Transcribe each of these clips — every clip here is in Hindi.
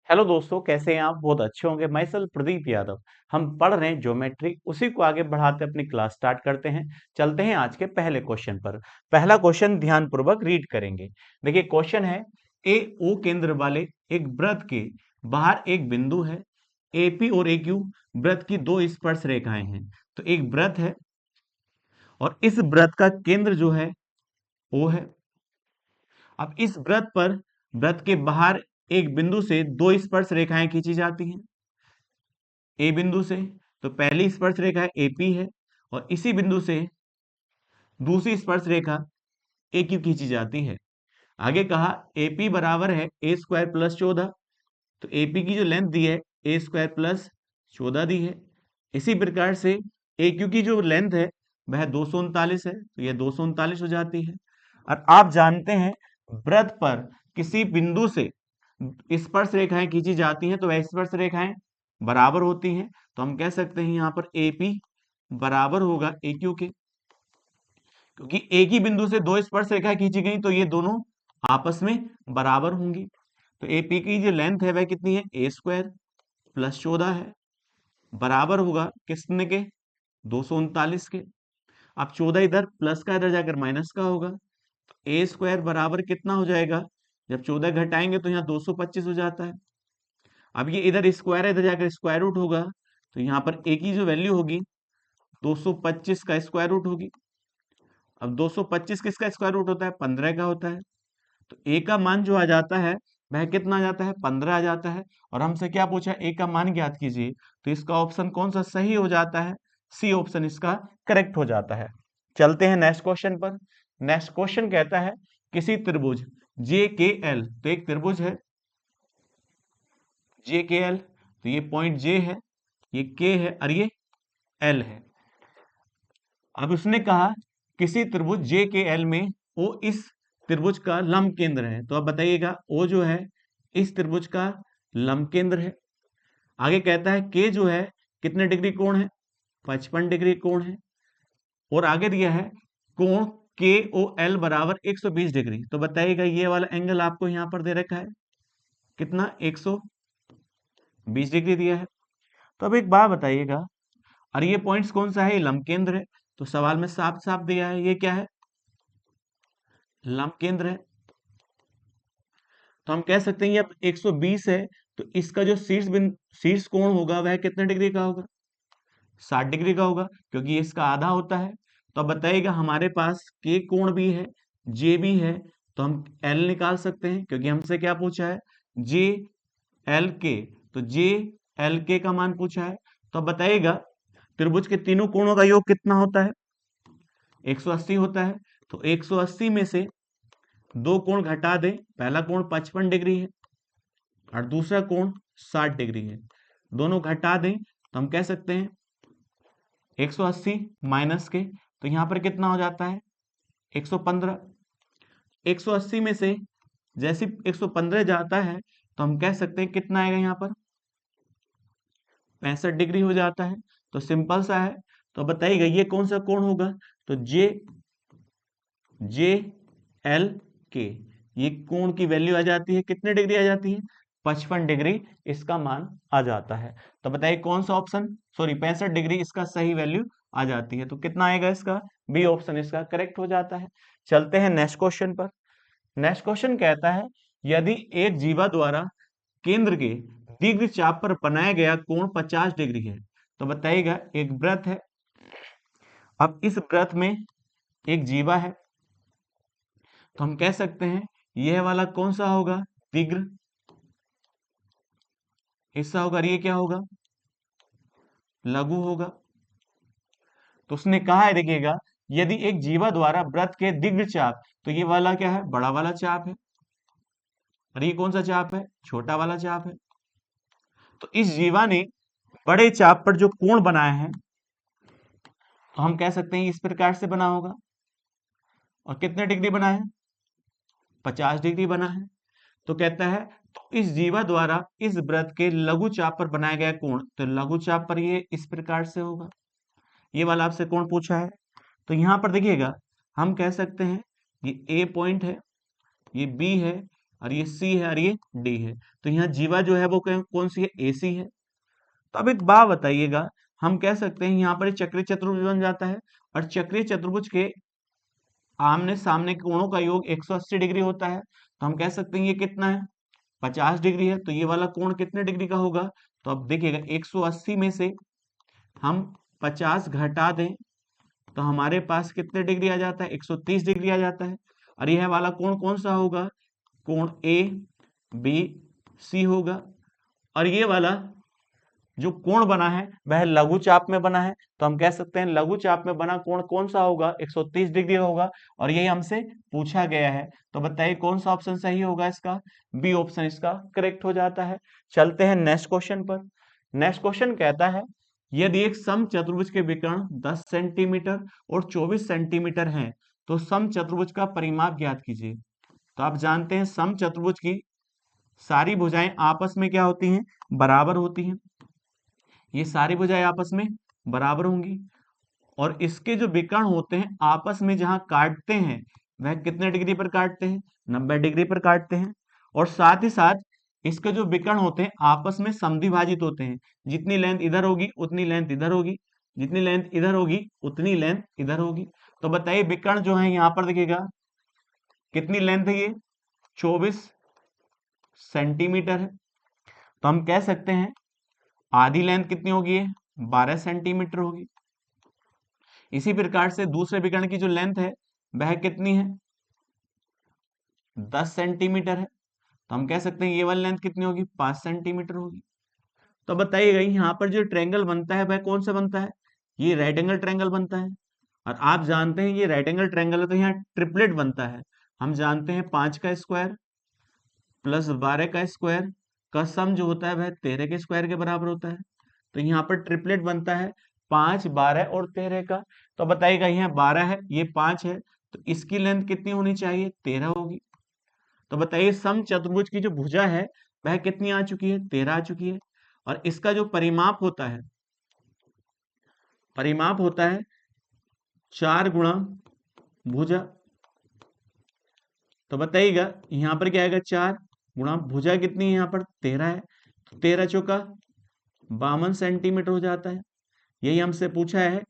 हेलो दोस्तों, कैसे हैं आप? बहुत अच्छे होंगे। मैं सल प्रदीप यादव। हम पढ़ रहे हैं ज्योमेट्री, उसी को आगे बढ़ाते अपनी क्लास स्टार्ट करते हैं। चलते हैं आज के पहले क्वेश्चन पर। पहला क्वेश्चन ध्यान पूर्वक रीड करेंगे। देखिए क्वेश्चन है, ए ओ केंद्र वाले एक वृत्त के बाहर एक बिंदु है। एपी और ए क्यू वृत्त की दो स्पर्श रेखाएं हैं। तो एक वृत्त है और इस वृत्त का केंद्र जो है ओ है। अब इस वृत्त पर वृत्त के बाहर एक बिंदु से दो स्पर्श रेखाएं खींची जाती हैं ए बिंदु से। तो पहली स्पर्श रेखा एपी है और इसी बिंदु से दूसरी स्पर्श रेखा ए क्यू खींची जाती है। आगे कहा एपी बराबर है ए स्क्वायर प्लस 14। तो एपी की जो लेंथ दी है ए स्क्वायर प्लस 14 दी है। इसी प्रकार से ए क्यू की जो लेंथ है वह 239 है, तो यह 239 हो जाती है। और आप जानते हैं वृत्त पर किसी बिंदु से स्पर्श रेखाएं खींची जाती हैं तो वह स्पर्श रेखाएं बराबर होती हैं। तो हम कह सकते हैं यहाँ पर एपी बराबर होगा ए क्यू के, क्योंकि एक ही बिंदु से दो स्पर्श रेखाएं खींची गई तो ये दोनों आपस में बराबर होंगी। तो एपी की जो लेंथ है वह कितनी है, ए स्क्वायर प्लस 14 है, बराबर होगा कितने के, 239 के। अब 14 इधर प्लस का इधर जाकर माइनस का होगा। ए स्क्वायर बराबर कितना हो जाएगा, जब 14 घटाएंगे तो यहाँ 225 हो जाता है। अब ये इधर स्क्वायर है, इधर जाकर स्क्वायर रूट होगा, तो यहाँ पर ए की जो वैल्यू होगी 225 का स्क्वायर रूट होगी। अब 225 किसका स्क्वायर रूट होता है, 15 का होता है। तो ए का मान जो आ जाता है वह कितना आ जाता है, 15 आ जाता है। और हमसे क्या पूछा, ए का मान ज्ञात कीजिए। तो इसका ऑप्शन कौन सा सही हो जाता है, सी ऑप्शन इसका करेक्ट हो जाता है। चलते हैं नेक्स्ट क्वेश्चन पर। नेक्स्ट क्वेश्चन कहता है, किसी त्रिभुज जे के एल, तो एक त्रिभुज है जे के एल, तो ये पॉइंट जे है, ये के है और ये एल है। अब उसने कहा किसी त्रिभुज जे के एल में ओ इस त्रिभुज का लंब केंद्र है। तो अब बताइएगा ओ जो है इस त्रिभुज का लंब केंद्र है। आगे कहता है के जो है कितने डिग्री कोण है, 55 डिग्री कोण है। और आगे दिया है कोण के ओ एल बराबर 120 डिग्री। तो बताइएगा ये वाला एंगल आपको यहाँ पर दे रखा है कितना, 120 डिग्री दिया है। तो अब एक बात बताइएगा, और ये पॉइंट्स कौन सा है, ये लंब केंद्र है। तो सवाल में साफ साफ दिया है ये क्या है, लंब केंद्र है। तो हम कह सकते हैं ये अब 120 है, तो इसका जो शीर्ष कोण होगा वह कितने डिग्री का होगा, 60 डिग्री का होगा, क्योंकि ये इसका आधा होता है। तो अब बताइएगा हमारे पास के कोण भी है, जे भी है, तो हम एल निकाल सकते हैं, क्योंकि हमसे क्या पूछा है, जे एल के। तो जे एल के का मान पूछा है। तो अब बताइएगा त्रिभुज के तीनों कोणों का योग कितना होता है, 180 होता है। तो 180 में से दो कोण घटा दें, पहला कोण 55 डिग्री है और दूसरा कोण 60 डिग्री है, दोनों घटा दें तो हम कह सकते हैं 180 माइनस के, तो यहां पर कितना हो जाता है, 115। 180 में से जैसे 115 जाता है तो हम कह सकते हैं कितना आएगा, यहाँ पर 65 डिग्री हो जाता है। तो सिंपल सा है। तो बताइएगा ये कौन सा कोण होगा, तो जे जे एल के, ये कोण की वैल्यू आ जाती है कितने डिग्री आ जाती है, 55 डिग्री इसका मान आ जाता है। तो बताइए कौन सा ऑप्शन, सॉरी 65 डिग्री इसका सही वैल्यू आ जाती है। तो कितना आएगा इसका, बी ऑप्शन इसका करेक्ट हो जाता है। चलते हैं नेक्स्ट क्वेश्चन पर। नेक्स्ट क्वेश्चन कहता है, यदि एक जीवा द्वारा केंद्र के दीर्घ चाप पर बनाया गया कोण 50 डिग्री है। तो बताइएगा एक वृत्त है, अब इस वृत्त में एक जीवा है, तो हम कह सकते हैं यह वाला कौन सा होगा, दीर्घ हिस्सा होगा, और ये क्या होगा, लघु होगा। तो उसने कहा है देखिएगा, यदि एक जीवा द्वारा वृत्त के दीर्घ चाप, तो ये वाला क्या है, बड़ा वाला चाप है, और ये कौन सा चाप है, छोटा वाला चाप है। तो इस जीवा ने बड़े चाप पर जो कोण बनाया है, तो हम कह सकते हैं इस प्रकार से बना होगा। और कितने डिग्री बना है, 50 डिग्री बना है। तो कहता है तो इस जीवा द्वारा इस वृत्त के लघु चाप पर बनाया गया कोण, तो लघु चाप पर ये इस प्रकार से होगा। ये वाला आपसे कोण पूछा है। तो यहां पर देखिएगा हम कह सकते हैं ये ए पॉइंट है, ये बी है, और ये सी है और ये डी है। तो यहाँ जीवा जो है वो कौन सी है, एसी है। तो अब एक बात बताइएगा, हम कह सकते हैं यहाँ पर चक्रीय चतुर्भुज बन जाता है, और चक्रीय चतुर्भुज के आमने सामने के कोणों का योग 180 डिग्री होता है। तो हम कह सकते हैं ये कितना है, 50 डिग्री है। तो ये वाला कोण कितने डिग्री का होगा, तो अब देखिएगा 180 में से हम 50 घटा दें तो हमारे पास कितने डिग्री आ जाता है, 130 डिग्री आ जाता है। और यह वाला कोण कौन सा होगा, कोण ए बी सी होगा। और ये वाला जो कोण बना है वह लघु चाप में बना है। तो हम कह सकते हैं लघु चाप में बना कोण कौन सा होगा, 130 डिग्री होगा। और यही हमसे पूछा गया है। तो बताइए कौन सा ऑप्शन सही होगा इसका, बी ऑप्शन इसका करेक्ट हो जाता है। चलते हैं नेक्स्ट क्वेश्चन पर। नेक्स्ट क्वेश्चन कहता है, यदि एक समचतुर्भुज के विकर्ण 10 सेंटीमीटर और 24 सेंटीमीटर हैं तो समचतुर्भुज का परिमाप ज्ञात कीजिए। तो आप जानते हैं समचतुर्भुज की सारी भुजाएं आपस में क्या होती हैं, बराबर होती हैं। ये सारी भुजाएं आपस में बराबर होंगी, और इसके जो विकर्ण होते हैं आपस में जहां काटते हैं वह कितने डिग्री पर काटते हैं, 90 डिग्री पर काटते हैं। और साथ ही साथ इसके जो विकर्ण होते हैं आपस में समद्विभाजित होते हैं। जितनी लेंथ इधर होगी उतनी लेंथ इधर होगी, जितनी लेंथ इधर होगी उतनी लेंथ इधर होगी। तो बताइए विकर्ण जो है यहाँ पर देखिएगा कितनी लेंथ है, ये 24 सेंटीमीटर है। तो हम कह सकते हैं आधी लेंथ कितनी होगी, ये 12 सेंटीमीटर होगी। इसी प्रकार से दूसरे विकर्ण की जो लेंथ है वह कितनी है, 10 सेंटीमीटर है। तो हम कह सकते हैं ये वाली लेंथ कितनी होगी, 5 सेंटीमीटर होगी। तो बताइएगा यहाँ पर जो ट्रायंगल बनता है वह कौन सा बनता है, ये राइट एंगल ट्रायंगल बनता है। और आप जानते हैं ये राइट एंगल ट्रायंगल है तो यहाँ ट्रिपलेट बनता है। हम जानते हैं 5 का स्क्वायर प्लस 12 का स्क्वायर का सम जो होता है वह 13 के स्क्वायर के बराबर होता है। तो यहाँ पर ट्रिपलेट बनता है 5, 12 और 13 का। तो बताइएगा यहाँ 12 है, ये 5 है, तो इसकी लेंथ कितनी होनी चाहिए, 13 होगी। तो बताइए सम चतुर्भुज की जो भुजा है वह कितनी आ चुकी है, 13 आ चुकी है। और इसका जो परिमाप होता है, परिमाप होता है 4 गुणा भुजा। तो बताइएगा यहाँ पर क्या आएगा, 4 गुणा भुजा कितनी है, यहाँ पर 13 है। तो 13 चौका 52 सेंटीमीटर हो जाता है। यही हमसे पूछा है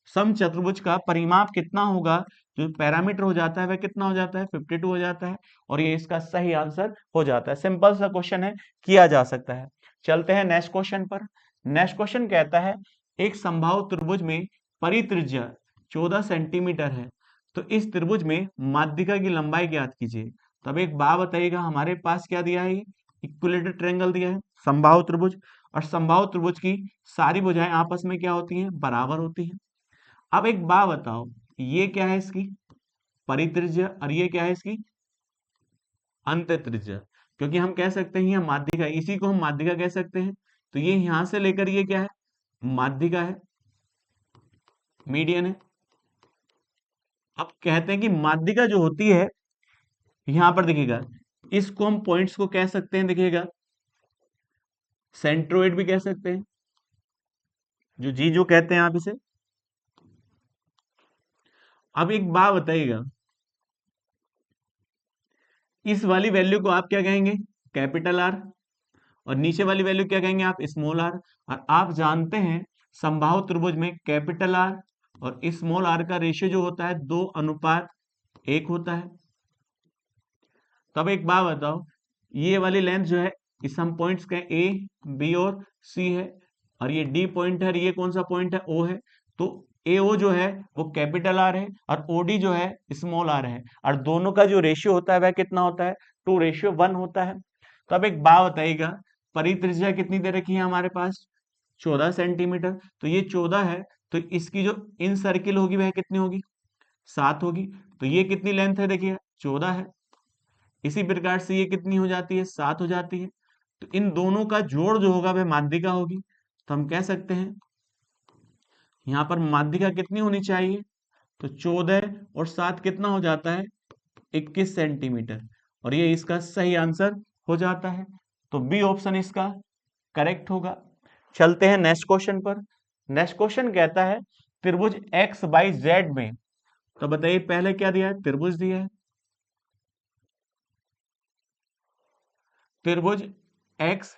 समचतुर्भुज का परिमाप कितना होगा, जो पैरामीटर हो जाता है वह कितना हो जाता है, 52 हो जाता है। और ये इसका सही आंसर हो जाता है। सिंपल सा क्वेश्चन है, किया जा सकता है। चलते हैं नेक्स्ट क्वेश्चन पर। नेक्स्ट क्वेश्चन कहता है, एक समबाहु त्रिभुज में परित्रिज्या 14 सेंटीमीटर है, तो इस त्रिभुज में माध्यिका की लंबाई ज्ञात कीजिए। तब एक बात बताइएगा, हमारे पास क्या दिया है, इक्विलेटरल ट्रायंगल दिया है, समबाहु त्रिभुज। और समबाहु त्रिभुज की सारी भुजाएं आपस में क्या होती हैं, बराबर होती हैं। अब एक बात बताओ, ये क्या है इसकी परित्रिज्या और ये क्या है इसकी अंत त्रिज्या। क्योंकि हम कह सकते हैं ये माध्यिका है, इसी को हम माध्यिका कह सकते हैं। तो ये यहां से लेकर ये क्या है, माध्यिका है, मीडियन है। अब कहते हैं कि माध्यिका जो होती है, यहां पर देखिएगा इसको हम पॉइंट्स को कह सकते हैं, देखिएगा सेंट्रोइड भी कह सकते हैं, जो जी जो कहते हैं आप इसे। अब एक बात बताइएगा, इस वाली वैल्यू को आप क्या कहेंगे, कैपिटल आर। और नीचे वाली वैल्यू क्या कहेंगे आप, स्मॉल आर। और आप जानते हैं समबाहु त्रिभुज में कैपिटल आर और स्मॉल आर का रेशियो जो होता है 2:1 होता है। तब एक बात बताओ, ये वाली लेंथ जो है इस हम पॉइंट्स के ए बी और सी है, और ये डी पॉइंट है, और ये कौन सा पॉइंट है, ओ है। तो ए ओ जो है वो कैपिटल आर है और ओ डी जो है स्मॉल आर है। और दोनों का जो रेशियो होता है वह कितना होता है, 2:1 होता है। तो अब एक बात बताइएगा, परित्रिज्या कितनी दे रखी है हमारे पास, 14 सेंटीमीटर। तो ये 14 है, तो इसकी जो इन सर्किल होगी वह कितनी होगी, 7 होगी। तो ये कितनी लेंथ है, देखिए 14 है। इसी प्रकार से ये कितनी हो जाती है, 7 हो जाती है। तो इन दोनों का जोड़ जो होगा वह माध्यिका होगी। तो हम कह सकते हैं यहाँ पर माध्यिका कितनी होनी चाहिए, तो 14 और 7 कितना हो जाता है, 21 सेंटीमीटर। और ये इसका सही आंसर हो जाता है। तो बी ऑप्शन इसका करेक्ट होगा। चलते हैं नेक्स्ट क्वेश्चन पर। नेक्स्ट क्वेश्चन कहता है, त्रिभुज एक्स बाई जेड में। तो बताइए पहले क्या दिया है, त्रिभुज दिया है, त्रिभुज एक्स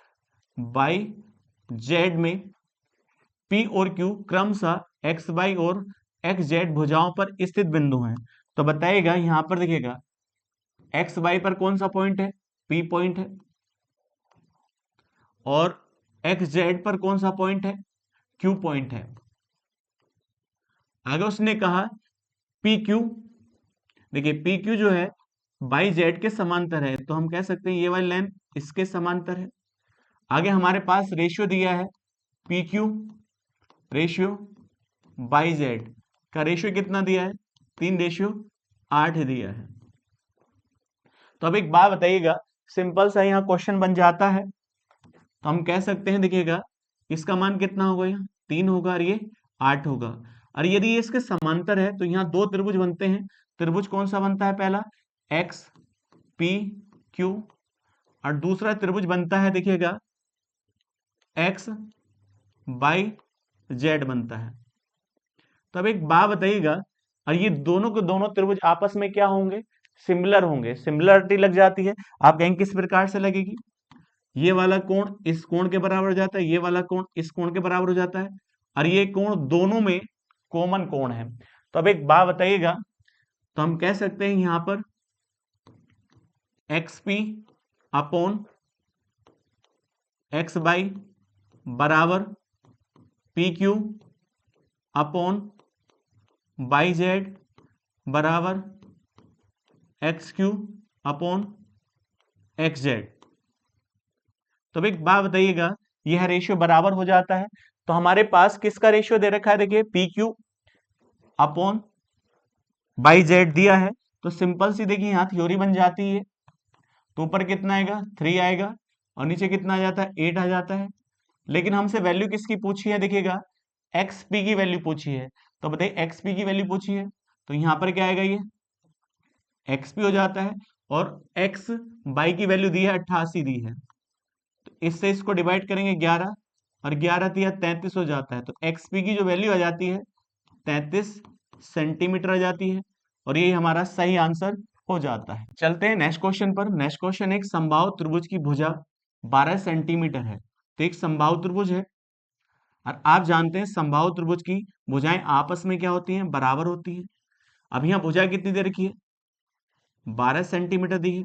वाई जेड में पी और क्यू क्रमशः एक्स वाई और एक्स जेड भुजाओं पर स्थित बिंदु हैं। तो बताइएगा यहां पर देखिएगा एक्स वाई पर कौन सा पॉइंट है, पी पॉइंट है, और एक्स जेड पर कौन सा पॉइंट है, क्यू पॉइंट है। आगे उसने कहा पी क्यू, देखिए पी क्यू जो है बाई जेड के समांतर है, तो हम कह सकते हैं ये वाली लाइन इसके समांतर है। आगे हमारे पास रेशियो दिया है P Q ratio by Z का रेशियो कितना दिया है, 3:8 दिया है। तो अब एक बात बताइएगा, सिंपल सा यहाँ क्वेश्चन बन जाता है, तो हम कह सकते हैं देखिएगा इसका मान कितना होगा, यहाँ 3 होगा और ये 8 होगा। और यदि ये इसके समांतर है तो यहाँ दो त्रिभुज बनते हैं। त्रिभुज कौन सा बनता है, पहला एक्स पी क्यू, और दूसरा त्रिभुज बनता है देखिएगा एक्स बाई जेड बनता है। तो अब एक बात बताइएगा, और ये दोनों के दोनों त्रिभुज आपस में क्या होंगे, सिमिलर होंगे, सिमिलरिटी लग जाती है। आप कहेंगे किस प्रकार से लगेगी, ये वाला कोण इस कोण के बराबर हो जाता है, ये वाला कोण इस कोण के बराबर हो जाता है, और ये कोण दोनों में कॉमन कोण है। तो अब एक बात बताइएगा, तो हम कह सकते हैं यहां पर x p upon x by बराबर p q upon by z बराबर x q upon x z. तो एक बात बताइएगा, यह रेशियो बराबर हो जाता है, तो हमारे पास किसका रेशियो दे रखा है, देखिए P q upon by Z दिया है। तो सिंपल सी देखिए यहाँ थ्योरी बन जाती है, तो ऊपर कितना आएगा 3 आएगा और नीचे कितना आ जाता है 8 आ जाता है। लेकिन हमसे वैल्यू किसकी पूछी है, देखिएगा एक्स पी की वैल्यू पूछी है। तो बताइए एक्स पी की वैल्यू पूछी है, तो यहाँ पर क्या आएगा, ये एक्स पी हो जाता है, और एक्स बाई की वैल्यू दी है 88 दी है, तो इससे इसको डिवाइड करेंगे 11, और 11 दिया 33 हो जाता है। तो एक्स पी की जो वैल्यू आ जाती है 33 सेंटीमीटर आ जाती है, और यही हमारा सही आंसर हो जाता है। चलते हैं नेक्स्ट क्वेश्चन पर। नेक्स्ट क्वेश्चन, एक समबाहु त्रिभुज की भुजा 12 सेंटीमीटर है। तो एक समबाहु त्रिभुज है, और आप जानते हैं समबाहु त्रिभुज की भुजाएं आपस में क्या होती हैं, बराबर होती हैं। अब यहाँ भुजा कितनी दे रखी है, 12 सेंटीमीटर दी है।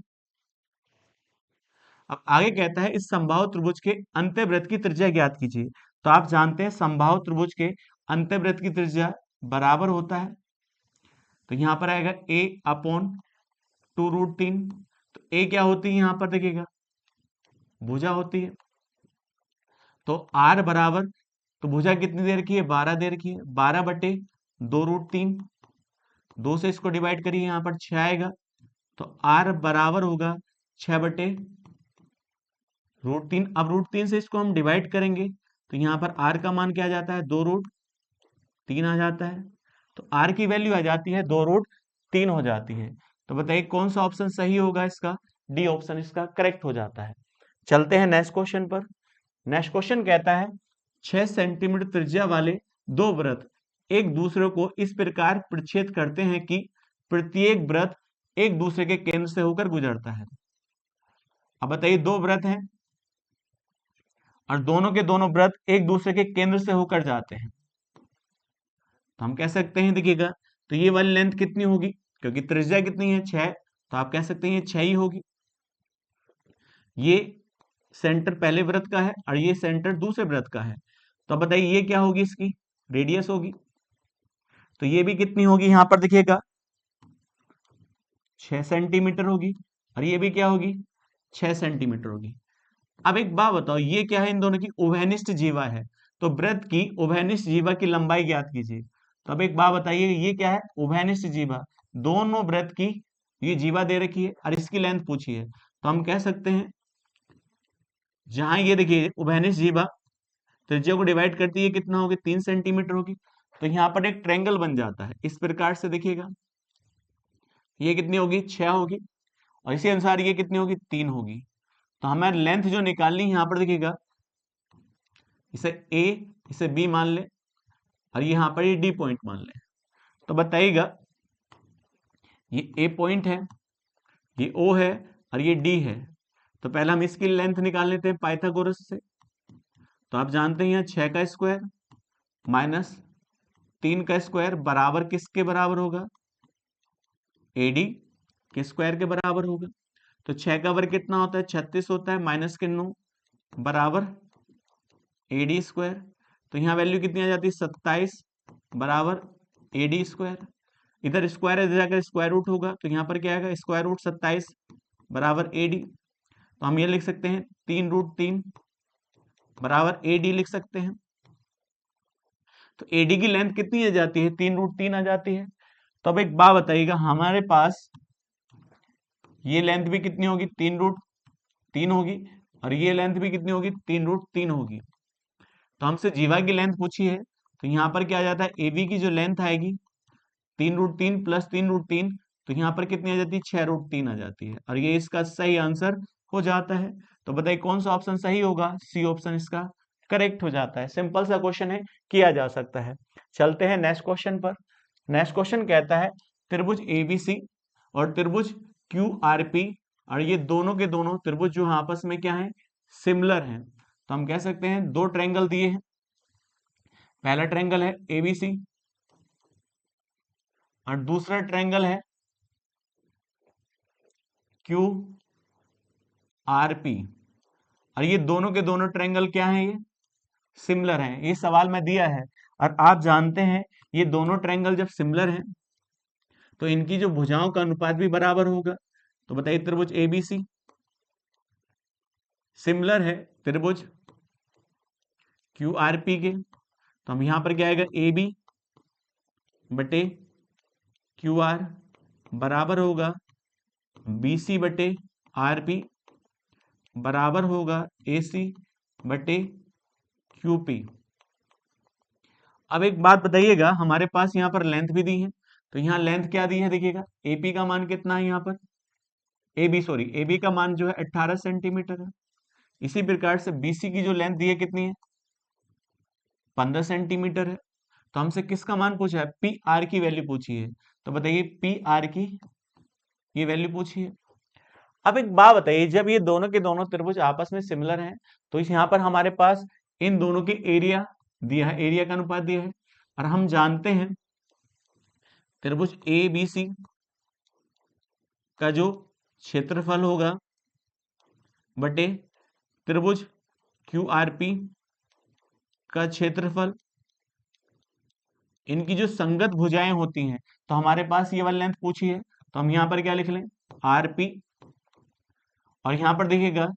अब आगे कहता है इस समबाहु त्रिभुज के अंत्यवृत्त की त्रिज्या ज्ञात कीजिए। तो आप जानते हैं समबाहु त्रिभुज के अंत्यवृत्त की त्रिज्या बराबर होता है, तो यहां पर आएगा a अपॉन 2√3। तो a क्या होती है, यहां पर देखिएगा भुजा होती है, तो r बराबर, तो भुजा कितनी दे रखी है, 12 दे रखी है, 12/2√3, 2 से इसको डिवाइड करिए, यहाँ पर 6 आएगा, तो r बराबर होगा 6/√3। अब √3 से इसको हम डिवाइड करेंगे, तो यहाँ पर r का मान क्या आ जाता है, 2√3 आ जाता है, तो r की वैल्यू आ जाती है 2√3 हो जाती है। तो बताइए कौन सा ऑप्शन सही होगा, इसका डी ऑप्शन इसका करेक्ट हो जाता है। चलते हैं नेक्स्ट क्वेश्चन पर। नेक्स्ट क्वेश्चन कहता है 6 सेंटीमीटर त्रिज्या वाले दो वृत्त एक दूसरे को इस प्रकार प्रच्छेद करते हैं कि प्रत्येक वृत्त एक दूसरे के केंद्र से होकर गुजरता है। अब बताइए दो वृत्त हैं और दोनों के दोनों वृत्त एक दूसरे के केंद्र से होकर जाते हैं, तो हम कह सकते हैं देखिएगा, तो ये वाली लेंथ कितनी होगी, क्योंकि त्रिज्या कितनी है 6, तो आप कह सकते हैं ये 6 ही होगी। ये सेंटर पहले वृत्त का है और ये सेंटर दूसरे वृत्त का है, तो अब बताइए ये क्या होगी, इसकी रेडियस होगी, तो ये भी कितनी होगी, यहां पर देखिएगा 6 सेंटीमीटर होगी, और ये भी क्या होगी 6 सेंटीमीटर होगी। अब एक बात बताओ, ये क्या है, इन दोनों की उभयनिष्ठ जीवा है, तो वृत्त की उभयनिष्ठ जीवा की लंबाई ज्ञात कीजिए। तो अब एक बात बताइए, ये क्या है, उभयनिष्ठ जीवा, दोनों वृत्त की ये जीवा दे रखी है और इसकी लेंथ पूछी है, तो हम कह सकते हैं जहां ये देखिए उभयनिष्ठ जीवा त्रिज्या को डिवाइड करती है कितना होगी, 3 सेंटीमीटर होगी, तो यहाँ पर एक ट्रायंगल बन जाता है इस प्रकार से, देखिएगा ये कितनी होगी 6 होगी, और इसी अनुसार ये कितनी होगी 3 होगी। तो हमें लेंथ जो निकालनी यहाँ पर देखिएगा, इसे ए इसे बी मान ले और यहाँ पर ये डी पॉइंट मान ले, तो बताइएगा ये ए पॉइंट है, ये ओ है और ये डी है, तो पहले हम इसकी लेंथ निकाल लेते हैं पाइथागोरस से। तो आप जानते हैं यहाँ 6 का स्क्वायर माइनस 3 का स्क्वायर बराबर किसके बराबर होगा, एडी के स्क्वायर के बराबर होगा। तो 6 का वर्ग कितना होता है, 36 होता है, माइनस के 9 बराबर एडी स्क्वायर। तो यहाँ वैल्यू कितनी आ जाती है, 27 बराबर एडी स्क्वायर। इधर स्क्वायर है, इधर जाकर स्क्वायर रूट होगा, तो यहाँ पर क्या आएगा, स्क्वायर रूट 27 बराबर एडी। तो हम ये लिख सकते हैं 3√3 बराबर एडी लिख सकते हैं। तो एडी की लेंथ कितनी आ जाती है, 3√3 आ जाती है। तो अब एक बात बताइएगा, हमारे पास ये लेंथ भी कितनी होगी, 3√3 होगी, और ये लेंथ भी कितनी होगी, 3√3 होगी। तो हमसे जीवा की लेंथ पूछी है, तो यहाँ पर क्या आ जाता है, एबी की जो लेंथ आएगी 3√3 प्लस 3√3, तो यहाँ पर कितनी आ जाती है, 6√3 आ जाती है, और ये इसका सही आंसर हो जाता है। तो बताइए कौन सा ऑप्शन सही होगा, सी ऑप्शन इसका करेक्ट हो जाता है। सिंपल सा क्वेश्चन है, किया जा सकता है। चलते हैं नेक्स्ट क्वेश्चन पर। नेक्स्ट क्वेश्चन कहता है त्रिभुज एबीसी और त्रिभुज क्यूआरपी, और ये दोनों के दोनों त्रिभुज जो आपस में क्या है, सिमिलर हैं। तो हम कह सकते हैं दो ट्रायंगल दिए हैं, पहला ट्रायंगल है एबीसी और दूसरा ट्रायंगल है क्यू आर पी, और ये दोनों के दोनों ट्रायंगल क्या हैं, ये सिमिलर हैं। ये सवाल में दिया है, और आप जानते हैं ये दोनों ट्रायंगल जब सिमिलर हैं तो इनकी जो भुजाओं का अनुपात भी बराबर होगा। तो बताइए त्रिभुज एबीसी सिमिलर है त्रिभुज क्यू आर पी के, तो हम यहां पर क्या आएगा, ए बी बटे क्यू आर बराबर होगा बी सी बटे आर पी बराबर होगा ए सी बटे क्यू पी। अब एक बात बताइएगा, हमारे पास यहाँ पर लेंथ भी दी है, तो यहाँ लेंथ क्या दी है, देखिएगा एपी का मान कितना है, यहाँ पर एबी का मान जो है 18 सेंटीमीटर है। इसी प्रकार से बीसी की जो लेंथ दी है कितनी है, 15 सेंटीमीटर है। तो हमसे किसका मान पूछा है, पी आर की वैल्यू पूछी है। तो बताइए पी आर की ये वैल्यू पूछी है। अब एक बात बताइए, जब ये दोनों के दोनों त्रिभुज आपस में सिमिलर हैं, तो इस यहाँ पर हमारे पास इन दोनों के एरिया दिया है, एरिया का अनुपात दिया है, और हम जानते हैं त्रिभुज ए बी सी का जो क्षेत्रफल होगा बटे त्रिभुज क्यू आर पी का क्षेत्रफल, इनकी जो संगत भुजाएं होती हैं, तो हमारे पास ये वाली लेंथ पूछी है, तो हम यहाँ पर क्या लिख लें, आर पी, और यहाँ पर देखिएगा,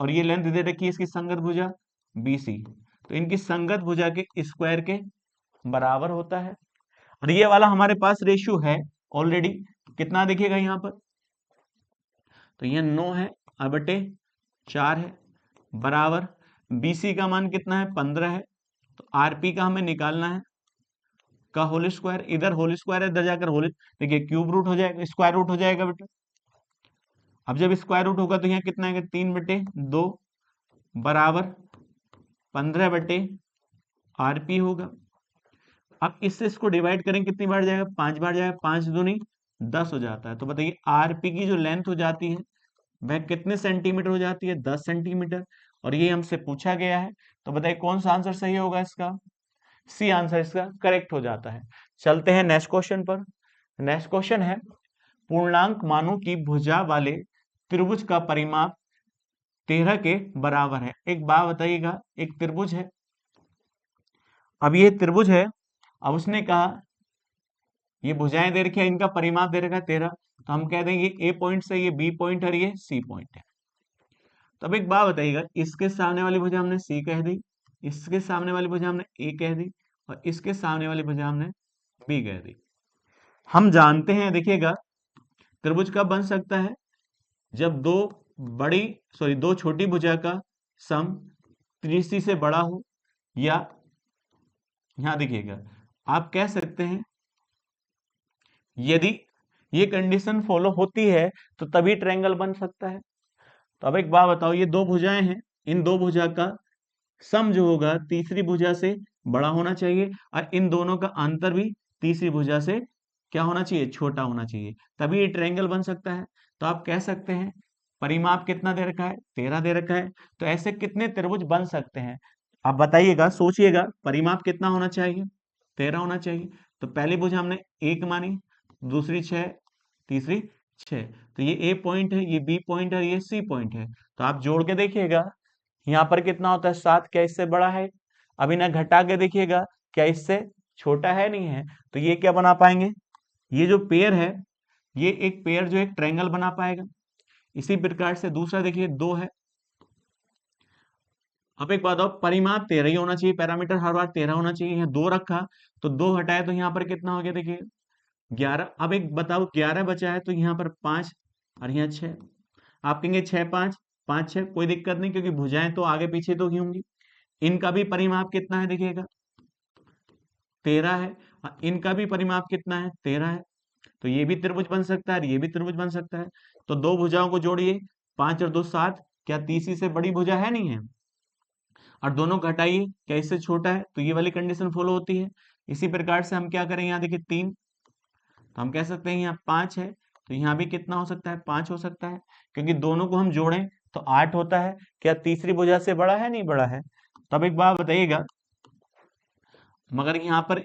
और ये लेंथ दे रखी है इसकी संगत भुजा बी सी, तो इनकी संगत भुजा के स्क्वायर के बराबर होता है। और ये वाला हमारे पास रेशियो है ऑलरेडी, कितना देखिएगा यहाँ पर, तो ये 9 है और बटे 4 है बराबर बीसी का मान कितना है, 15 है। तो आरपी का हमें निकालना है का होल स्क्वायर, इधर होल स्क्वायर है, इधर जाकर होल, देखिए क्यूब रूट हो जाएगा, स्क्वायर रूट हो जाएगा बेटा। अब जब स्क्वायर रूट होगा तो यहाँ कितना आएगा, 3/2 बराबर 15 बटे आरपी होगा। अब इससे इसको डिवाइड करें, कितनी बार जाएगा, 5 बार जाएगा, 5 दूनी 10 हो जाता है। तो बताइए आरपी की जो लेंथ हो जाती है वह कितने सेंटीमीटर हो जाती है, 10 सेंटीमीटर, और ये हमसे पूछा गया है। तो बताइए कौन सा आंसर सही होगा इसका, सी आंसर इसका करेक्ट हो जाता है। चलते हैं नेक्स्ट क्वेश्चन पर। नेक्स्ट क्वेश्चन है पूर्णांक मानों की भुजा वाले त्रिभुज का परिमाप 13 के बराबर है। एक बात बताइएगा, एक त्रिभुज है, अब ये त्रिभुज है, अब उसने कहा ये भुजाएं दे रखी है, इनका परिमाप दे रखा है 13, तो हम कह देंगे ए पॉइंट से ये बी पॉइंट और ये सी पॉइंट है। तो अब एक बात बताइएगा, इसके सामने वाली भुजा हमने सी कह दी, इसके सामने वाली भुजा हमने ए कह दी, और इसके सामने वाली भुजा हमने बी कह दी। हम जानते हैं, देखिएगा त्रिभुज कब बन सकता है, जब दो छोटी भुजा का सम त्रिसी से बड़ा हो, या यहां देखिएगा आप कह सकते हैं यदि ये कंडीशन फॉलो होती है तो तभी ट्रायंगल बन सकता है। तो अब एक बात बताओ, ये दो भुजाएं हैं, इन दो भुजा का सम जो होगा तीसरी भुजा से बड़ा होना चाहिए, और इन दोनों का अंतर भी तीसरी भुजा से क्या होना चाहिए, छोटा होना चाहिए, तभी ये ट्रायंगल बन सकता है। तो आप कह सकते हैं परिमाप कितना दे रखा है, 13 दे रखा है। तो ऐसे कितने त्रिभुज बन सकते हैं, आप बताइएगा, सोचिएगा। परिमाप कितना होना चाहिए, 13 होना चाहिए। तो पहली भुजा हमने 1 मानी, दूसरी 6, तीसरी 6। तो ये ए पॉइंट है, ये बी पॉइंट है, ये सी पॉइंट है। तो आप जोड़ के देखिएगा, यहाँ पर कितना होता है 7, क्या इससे बड़ा है? अब इन्हें घटा के देखिएगा, क्या इससे छोटा है, नहीं है? तो ये क्या बना पाएंगे, ये जो पेयर है, ये एक पेयर जो एक ट्रायंगल बना पाएगा। इसी प्रकार से दूसरा देखिए 2 है। अब एक बात और, परिमाप 13 ही होना चाहिए, पैरामीटर हर बार 13 होना चाहिए। यहाँ 2 रखा तो 2 हटाए तो यहाँ पर कितना हो गया, देखिए 11। अब एक बताओ, 11 बचा है तो यहाँ पर 5 और यहाँ 6। आप कहेंगे 6 5 5 6, कोई दिक्कत नहीं, क्योंकि भुजाएं तो आगे पीछे तो ही होंगी। इनका भी परिमाप कितना है, देखिएगा 13 है, और इनका भी परिमाप कितना है, 13 है। तो ये भी त्रिभुज बन सकता है और ये भी त्रिभुज बन सकता है। तो दो भुजाओं को जोड़िए, 5 और 2 7, क्या तीसरी से बड़ी भुजा है, नहीं है? और दोनों घटाइए, क्या इससे छोटा है? तो ये वाली कंडीशन फॉलो होती है। इसी प्रकार से हम क्या करें, यहाँ देखिए 3, तो हम कह सकते हैं यहाँ 5 है, तो यहाँ भी कितना हो सकता है, 5 हो सकता है, क्योंकि दोनों को हम जोड़ें तो 8 होता है। क्या तीसरी भुजा से बड़ा है, नहीं बड़ा है? तब एक बात बताइएगा, मगर यहाँ पर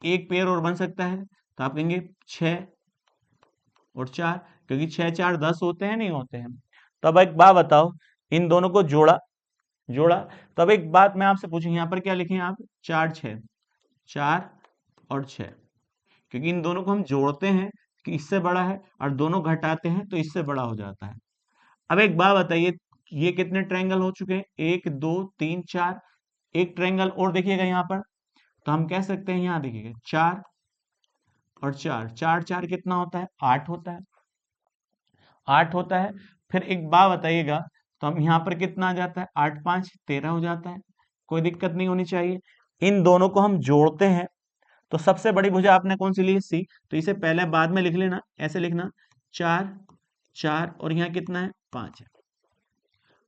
एक पेयर और बन सकता है, तो आप कहेंगे 6 और 4, क्योंकि 6 4 10 होते हैं, नहीं होते हैं? तब एक बात बताओ, इन दोनों को जोड़ा, जोड़ा, तब एक बात मैं आपसे पूछूं, यहाँ पर क्या लिखें आप, 4 6, 4 और 6, क्योंकि इन दोनों को हम जोड़ते हैं कि इससे बड़ा है, और दोनों घटाते हैं तो इससे बड़ा हो जाता है। अब एक बात बताइए, ये कितने ट्रायंगल हो चुके हैं, 1 2 3 4, एक ट्रायंगल और देखिएगा यहाँ पर, तो हम कह सकते हैं, यहाँ देखिएगा 4 और 4, 4 4 कितना होता है, 8 होता है, 8 होता है। फिर एक बात बताइएगा, तो हम यहाँ पर कितना आ जाता है, 8 5 13 हो जाता है, कोई दिक्कत नहीं होनी चाहिए। इन दोनों को हम जोड़ते हैं तो सबसे बड़ी भुजा आपने कौन सी ली है, सी, तो इसे पहले बाद में लिख लेना, ऐसे लिखना 4 4, और यहाँ कितना है, 5 है।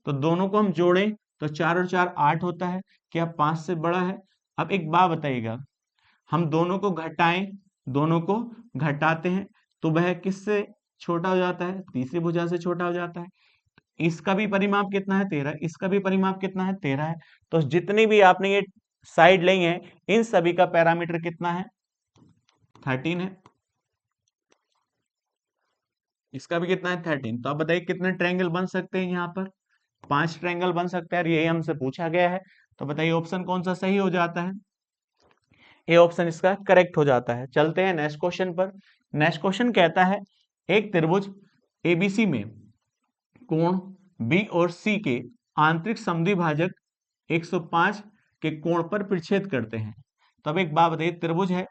तो दोनों को हम जोड़ें तो 4 और 4 8 होता है, क्या 5 से बड़ा है? अब एक बात बताइएगा, हम दोनों को घटाएं, दोनों को घटाते हैं तो वह किससे छोटा हो जाता है, तीसरी भुजा से छोटा हो जाता है। इसका भी परिमाप कितना है, 13, इसका भी परिमाप कितना है, 13 है। तो जितनी भी आपने ये साइड ली है, इन सभी का पैरामीटर कितना है, 13 है। इसका भी कितना है, 13। तो आप बताइए कितने ट्रायंगल बन सकते हैं, यहाँ पर 5 ट्रायंगल बन सकते हैं, और यही हमसे पूछा गया है। तो बताइए ऑप्शन कौन सा सही हो जाता है, ए ऑप्शन इसका करेक्ट हो जाता है। चलते हैं नेक्स्ट क्वेश्चन पर। नेक्स्ट क्वेश्चन कहता है, एक त्रिभुज एबीसी में कोण बी और सी के आंतरिक समद्विभाजक 105 के कोण पर प्रच्छेद करते हैं। तब एक बात बताइए, त्रिभुज है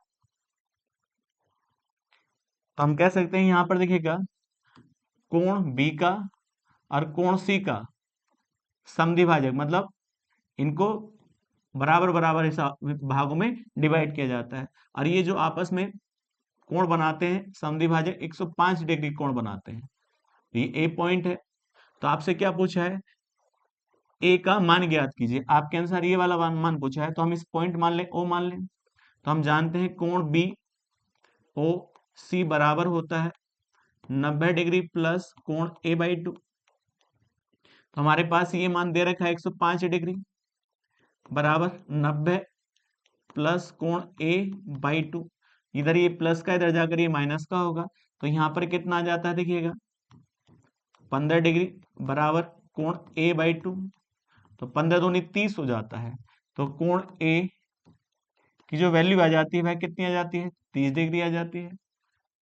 तो हम कह सकते हैं, यहां पर देखिएगा कोण बी का और कोण सी का समद्विभाजक, मतलब इनको बराबर बराबर हिसाब भागों में डिवाइड किया जाता है, और ये जो आपस में कोण बनाते हैं समद्विभाजक 105 डिग्री कोण बनाते हैं। ये ए पॉइंट है। तो आपसे क्या पूछा है, ए का मान ज्ञात कीजिए। आपके अनुसार ये वाला मान पूछा है, तो हम इस पॉइंट मान लें, ओ मान लें। तो हम जानते हैं कोण बी ओ सी बराबर होता है 90 डिग्री प्लस कोण ए बाई 2। तो हमारे पास ये मान दे रखा है 105 डिग्री बराबर 90 प्लस कोण ए बाई 2। इधर ये प्लस का, इधर जाकर ये माइनस का होगा, तो यहाँ पर कितना आ जाता है, देखिएगा 15 डिग्री बराबर कोण ए बाई 2। तो 15 दूनी 30 हो जाता है। तो कोण ए की जो वैल्यू आ जाती है वह कितनी आ जाती है, 30 डिग्री आ जाती है,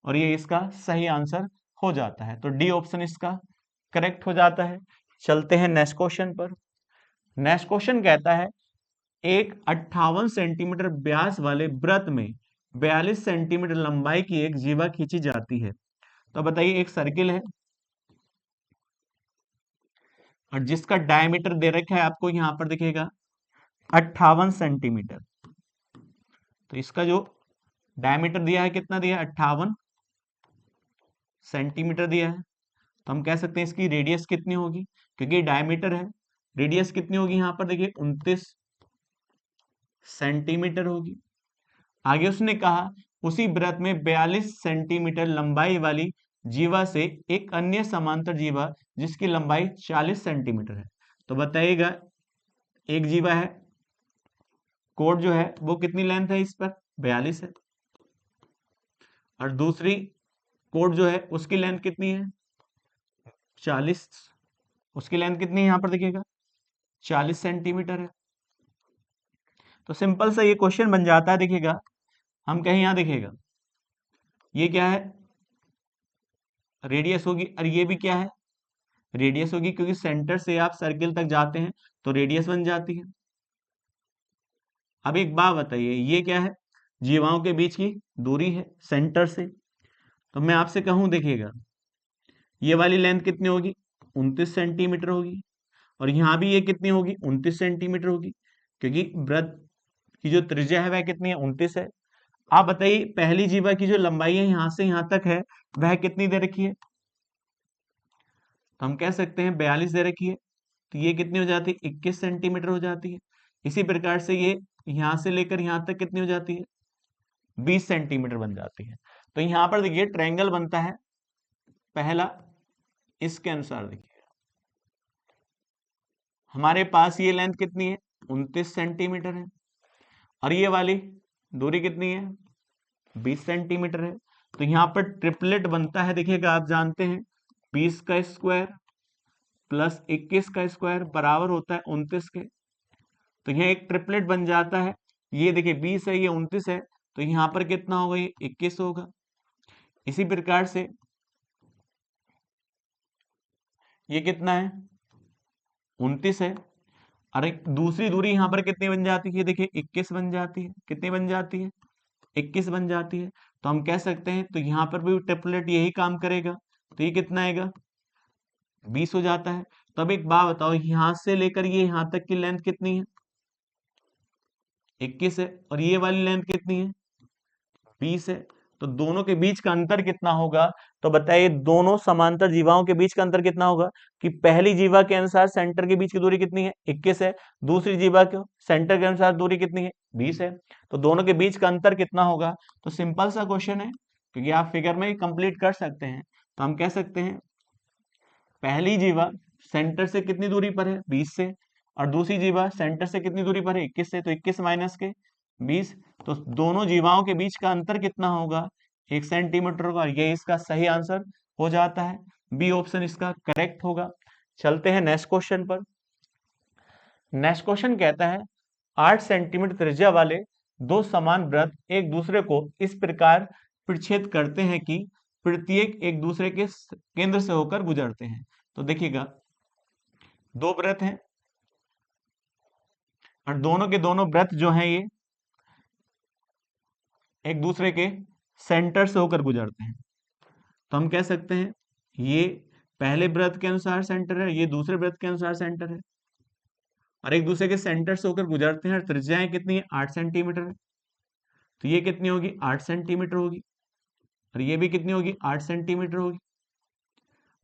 और ये इसका सही आंसर हो जाता है। तो डी ऑप्शन इसका करेक्ट हो जाता है। चलते हैं नेक्स्ट क्वेश्चन पर। नेक्स्ट क्वेश्चन कहता है, एक 58 सेंटीमीटर व्यास वाले वृत्त में 42 सेंटीमीटर लंबाई की एक जीवा खींची जाती है। तो बताइए, एक सर्किल है और जिसका डायमीटर दे रखा है आपको, यहां पर दिखेगा 58 सेंटीमीटर। तो इसका जो डायमीटर दिया है, कितना दिया है, 58 सेंटीमीटर दिया है। तो हम कह सकते हैं इसकी रेडियस कितनी होगी, क्योंकि डायमीटर है, रेडियस कितनी होगी, यहां पर देखिए 29 सेंटीमीटर होगी। आगे उसने कहा, उसी वृत्त में 42 सेंटीमीटर लंबाई वाली जीवा से एक अन्य समांतर जीवा जिसकी लंबाई 40 सेंटीमीटर है। तो बताइएगा, एक जीवा है, कोड जो है वो कितनी लेंथ है इस पर, 42 है, और दूसरी कोड जो है उसकी लेंथ कितनी है, 40, उसकी लेंथ कितनी है यहाँ पर देखिएगा, 40 सेंटीमीटर है। तो सिंपल सा ये क्वेश्चन बन जाता है। देखिएगा, हम कहीं यहाँ देखिएगा, ये क्या है, रेडियस होगी, और ये भी क्या है, रेडियस होगी, क्योंकि सेंटर से आप सर्किल तक जाते हैं तो रेडियस बन जाती है। अब एक बात बताइए, ये क्या है, जीवाओं के बीच की दूरी है सेंटर से। तो मैं आपसे कहूं, देखिएगा, ये वाली लेंथ कितनी होगी, 29 सेंटीमीटर होगी, और यहाँ भी ये कितनी होगी, 29 सेंटीमीटर होगी, क्योंकि वृत्त की जो त्रिज्या है वह कितनी है, 29 है। आप बताइए, पहली जीवा की जो लंबाई है यहाँ से यहाँ तक है, वह कितनी दे रखी है, तो हम कह सकते हैं 42 दे रखी है, तो ये कितनी हो जाती है, 21 सेंटीमीटर हो जाती है। इसी प्रकार से ये यहाँ से लेकर यहाँ तक कितनी हो जाती है, 20 सेंटीमीटर बन जाती है। तो यहाँ पर देखिए ट्रायंगल बनता है पहला, इसके अनुसार देखिए हमारे पास ये लेंथ कितनी है, 29 सेंटीमीटर है, और ये वाली दूरी कितनी है, 20 सेंटीमीटर है। तो यहाँ पर ट्रिपलेट बनता है, देखिएगा आप जानते हैं 20 का स्क्वायर प्लस 21 का स्क्वायर बराबर होता है 29 के। तो यह एक ट्रिपलेट बन जाता है। ये देखिए 20 है, ये 29 है, तो यहाँ पर कितना होगा, ये 21 होगा। इसी प्रकार से ये कितना है, 29 है, और एक दूसरी दूरी यहाँ पर कितनी बन जाती है, देखिए 21 बन जाती है। कितनी बन जाती है, 21 बन जाती है। तो हम कह सकते हैं, तो यहाँ पर भी ट्रिपलेट यही काम करेगा, तो ये कितना आएगा, 20 हो जाता है। तो अब एक बात बताओ, यहाँ से लेकर ये यहाँ तक की लेंथ कितनी है, 21 है, और ये वाली लेंथ कितनी है, 20 है। तो दोनों के बीच का अंतर कितना होगा, तो बताइए दोनों समांतर जीवाओं के बीच का अंतर कितना होगा, कि पहली जीवा के अनुसार सेंटर के बीच की दूरी कितनी है, 21 है, दूसरी जीवा के सेंटर के अनुसार दूरी कितनी है, 20 है। तो दोनों के बीच का अंतर कितना होगा, तो सिंपल सा क्वेश्चन है, क्योंकि आप फिगर में ही कंप्लीट कर सकते हैं। तो हम कह सकते हैं पहली जीवा सेंटर से कितनी दूरी पर है, 20 से, और दूसरी जीवा सेंटर से कितनी दूरी पर है, 21 से, तो 21 माइनस के 20। तो दोनों जीवाओं के बीच का अंतर कितना होगा, 1 सेंटीमीटर होगा। ये इसका सही आंसर हो जाता है, बी ऑप्शन इसका करेक्ट होगा। चलते हैं नेक्स्ट क्वेश्चन पर। नेक्स्ट क्वेश्चन कहता है 8 सेंटीमीटर त्रिज्या वाले दो समान वृत्त एक दूसरे को इस प्रकार प्रछेद करते हैं कि प्रत्येक एक दूसरे के केंद्र से होकर गुजरते हैं। तो देखिएगा, दो वृत्त हैं, और दोनों के दोनों वृत्त जो हैं ये एक दूसरे के सेंटर से होकर गुजरते हैं। तो हम कह सकते हैं ये पहले वृत्त के अनुसार सेंटर है, ये दूसरे वृत्त के अनुसार सेंटर है, और एक दूसरे के सेंटर से होकर गुजरते हैं। और त्रिज्याएं कितनी है, 8 सेंटीमीटर है। तो ये कितनी होगी, 8 सेंटीमीटर होगी, और ये भी कितनी होगी, 8 सेंटीमीटर होगी।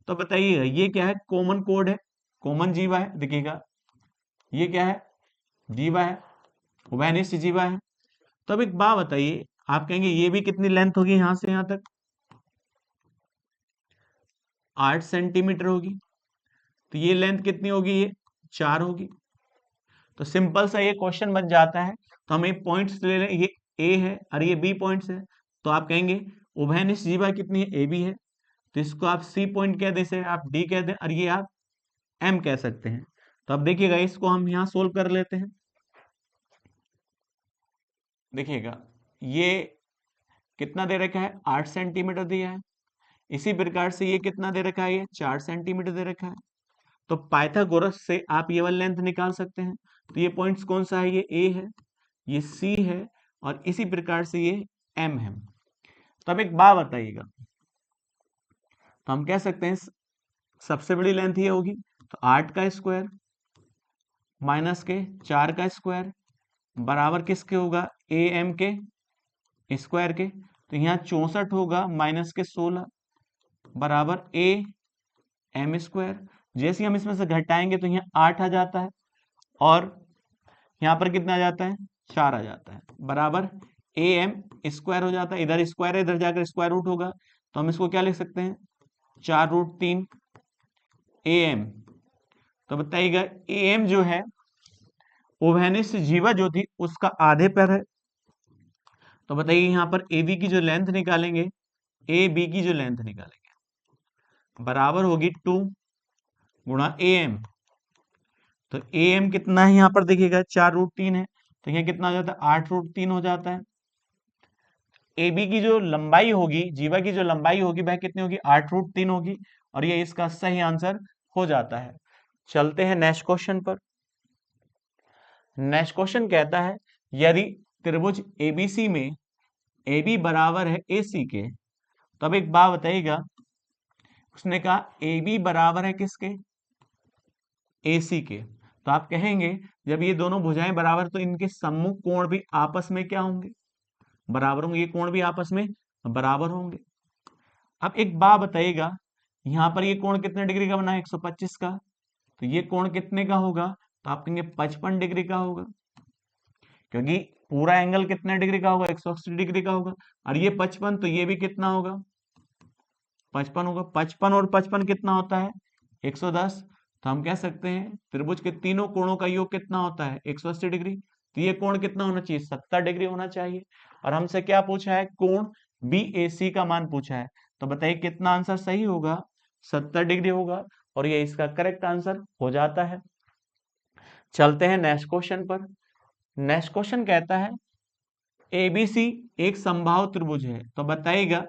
तो बताइए ये क्या है, कॉमन कोड है, कॉमन जीवा है। देखिएगा ये क्या है, जीवा है, उभयनिष्ठ जीवा है। तो अब एक बात बताइए, आप कहेंगे ये भी कितनी लेंथ होगी, यहां से यहां तक 8 सेंटीमीटर होगी, तो ये लेंथ कितनी होगी, ये 4 होगी। तो सिंपल सा ये क्वेश्चन बन जाता है। तो हम एक पॉइंट्स ले लें, ये ए है और ये बी पॉइंट्स है। तो आप कहेंगे उभयनिष्ठ जीवा कितनी है, ए बी है, तो इसको आप सी पॉइंट कह दे, इसे आप डी कह दें, और ये आप एम कह सकते हैं। तो अब देखिएगा, इसको हम यहाँ सोल्व कर लेते हैं। देखिएगा ये कितना दे रखा है, 8 सेंटीमीटर दिया है। इसी प्रकार से ये कितना दे रखा है, ये 4 सेंटीमीटर दे रखा है। तो पाइथागोरस से आप ये वाली लेंथ निकाल सकते हैं। तो ये पॉइंट्स कौन सा है, ये ए है, ये सी है, और इसी प्रकार से ये एम है। तो अब एक बात बताइएगा, तो हम कह सकते हैं सबसे बड़ी लेंथ ये होगी, तो 8 का स्क्वायर माइनस के 4 का स्क्वायर बराबर किसके होगा, ए एम के स्क्वायर के। तो यहाँ 64 होगा माइनस के 16 बराबर ए एम स्क्वायर। जैसे हम इसमें से घटाएंगे तो यहाँ 8 आ जाता है, और यहाँ पर कितना आ जाता है, 4 आ जाता है, बराबर ए एम स्क्वायर हो जाता है। इधर स्क्वायर है, इधर जाकर स्क्वायर रूट होगा, तो हम इसको क्या लिख सकते हैं, 4√3 AM। तो बताइएगा AM जो है ओवेनिस जीवा जो थी उसका आधे पर है। तो बताइए यहां पर AB की जो लेंथ निकालेंगे, AB की जो लेंथ निकालेंगे बराबर होगी 2 गुणा AM। तो AM कितना है यहाँ पर देखिएगा 4√3 है, तो यहाँ कितना हो जाता है 8√3 हो जाता है। AB की जो लंबाई होगी, जीवा की जो लंबाई होगी वह कितनी होगी 8√3 होगी, और ये इसका सही आंसर हो जाता है। चलते हैं नेक्स्ट क्वेश्चन पर। नेक्स्ट क्वेश्चन कहता है यदि त्रिभुज ABC में AB बराबर है AC के, तो अब एक बात बताइएगा, उसने कहा AB बराबर है किसके, AC के। तो आप कहेंगे जब ये दोनों भुजाएं बराबर तो इनके सम्मुख कोण भी आपस में क्या होंगे, बराबर होंगे, ये कोण भी आपस में बराबर होंगे। अब एक बात बताइएगा, यहां पर ये कोण कितने डिग्री का बना है 125 का, तो ये कोण कितने का होगा, तो आप कहेंगे 55 डिग्री का होगा, क्योंकि पूरा एंगल कितने डिग्री का होगा 180 डिग्री का होगा, और ये 55 तो ये भी कितना होगा 55 होगा। 55 और 55 कितना होता है 110। तो हम कह सकते हैं त्रिभुज के तीनों कोणों का योग कितना होता है 180 डिग्री। तो ये कोण कितना होना चाहिए 70 डिग्री होना चाहिए, और हमसे क्या पूछा है कोण BAC का मान पूछा है। तो बताइए कितना आंसर सही होगा 70 डिग्री होगा, और ये इसका करेक्ट आंसर हो जाता है। चलते हैं नेक्स्ट क्वेश्चन पर। नेक्स्ट क्वेश्चन कहता है ABC एक समबाहु त्रिभुज है, तो बताइएगा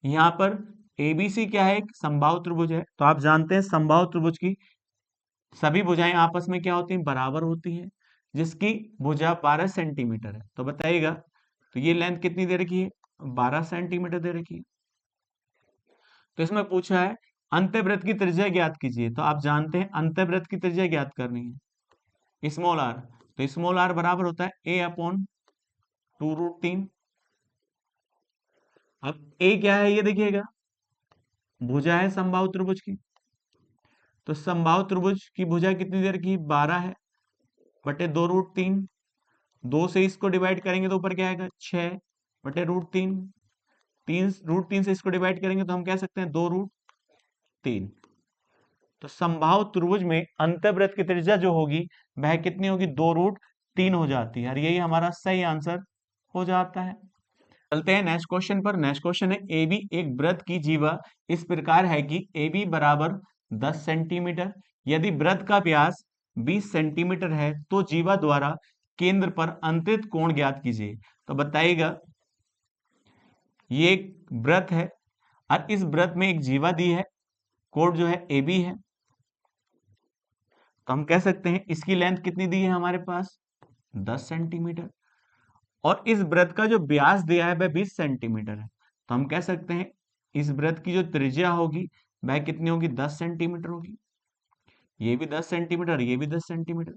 यहां पर ABC क्या है, एक समबाहु त्रिभुज है। तो आप जानते हैं समबाहु त्रिभुज की सभी भुजाएं आपस में क्या होती हैं बराबर होती हैं, जिसकी भुजा 12 सेंटीमीटर है। तो बताइएगा तो ये लेंथ कितनी दे रखी है 12 सेंटीमीटर दे रखी है। तो इसमें पूछा है अंतःवृत्त की त्रिज्या ज्ञात कीजिए। तो आप जानते हैं अंतःवृत्त की त्रिज्या ज्ञात करनी है स्मॉल आर। तो स्मॉल आर बराबर होता है A/2√3। अब ए क्या है ये देखिएगा, भुजा है समबाहु त्रिभुज की। तो समबाहु त्रिभुज की भुजा कितनी देर की 12 है बटे 2√3। 2 से इसको डिवाइड करेंगे तो ऊपर क्या आएगा 6 बटे √3। 3 √3 से इसको डिवाइड करेंगे तो हम कह सकते हैं 2√3। तो समबाहु त्रिभुज में अंतःवृत्त की त्रिज्या जो होगी वह कितनी होगी 2√3 हो जाती है, और यही हमारा सही आंसर हो जाता है। चलते हैं नेक्स्ट क्वेश्चन पर। नेक्स्ट क्वेश्चन है AB एक वृत्त की जीवा इस प्रकार है कि AB बराबर 10 सेंटीमीटर। यदि वृत्त का व्यास 20 सेंटीमीटर है तो जीवा द्वारा केंद्र पर अंतरित कोण ज्ञात कीजिए। तो बताइएगा ये एक वृत्त है और इस वृत्त में एक जीवा दी है, कोण जो है AB है। तो हम कह सकते हैं इसकी लेंथ कितनी दी है हमारे पास 10 सेंटीमीटर, और इस वृत्त का जो व्यास दिया है वह 20 सेंटीमीटर है। तो हम कह सकते हैं इस वृत्त की जो त्रिज्या होगी वह कितनी होगी 10 सेंटीमीटर होगी। ये भी 10 सेंटीमीटर, ये भी 10 सेंटीमीटर।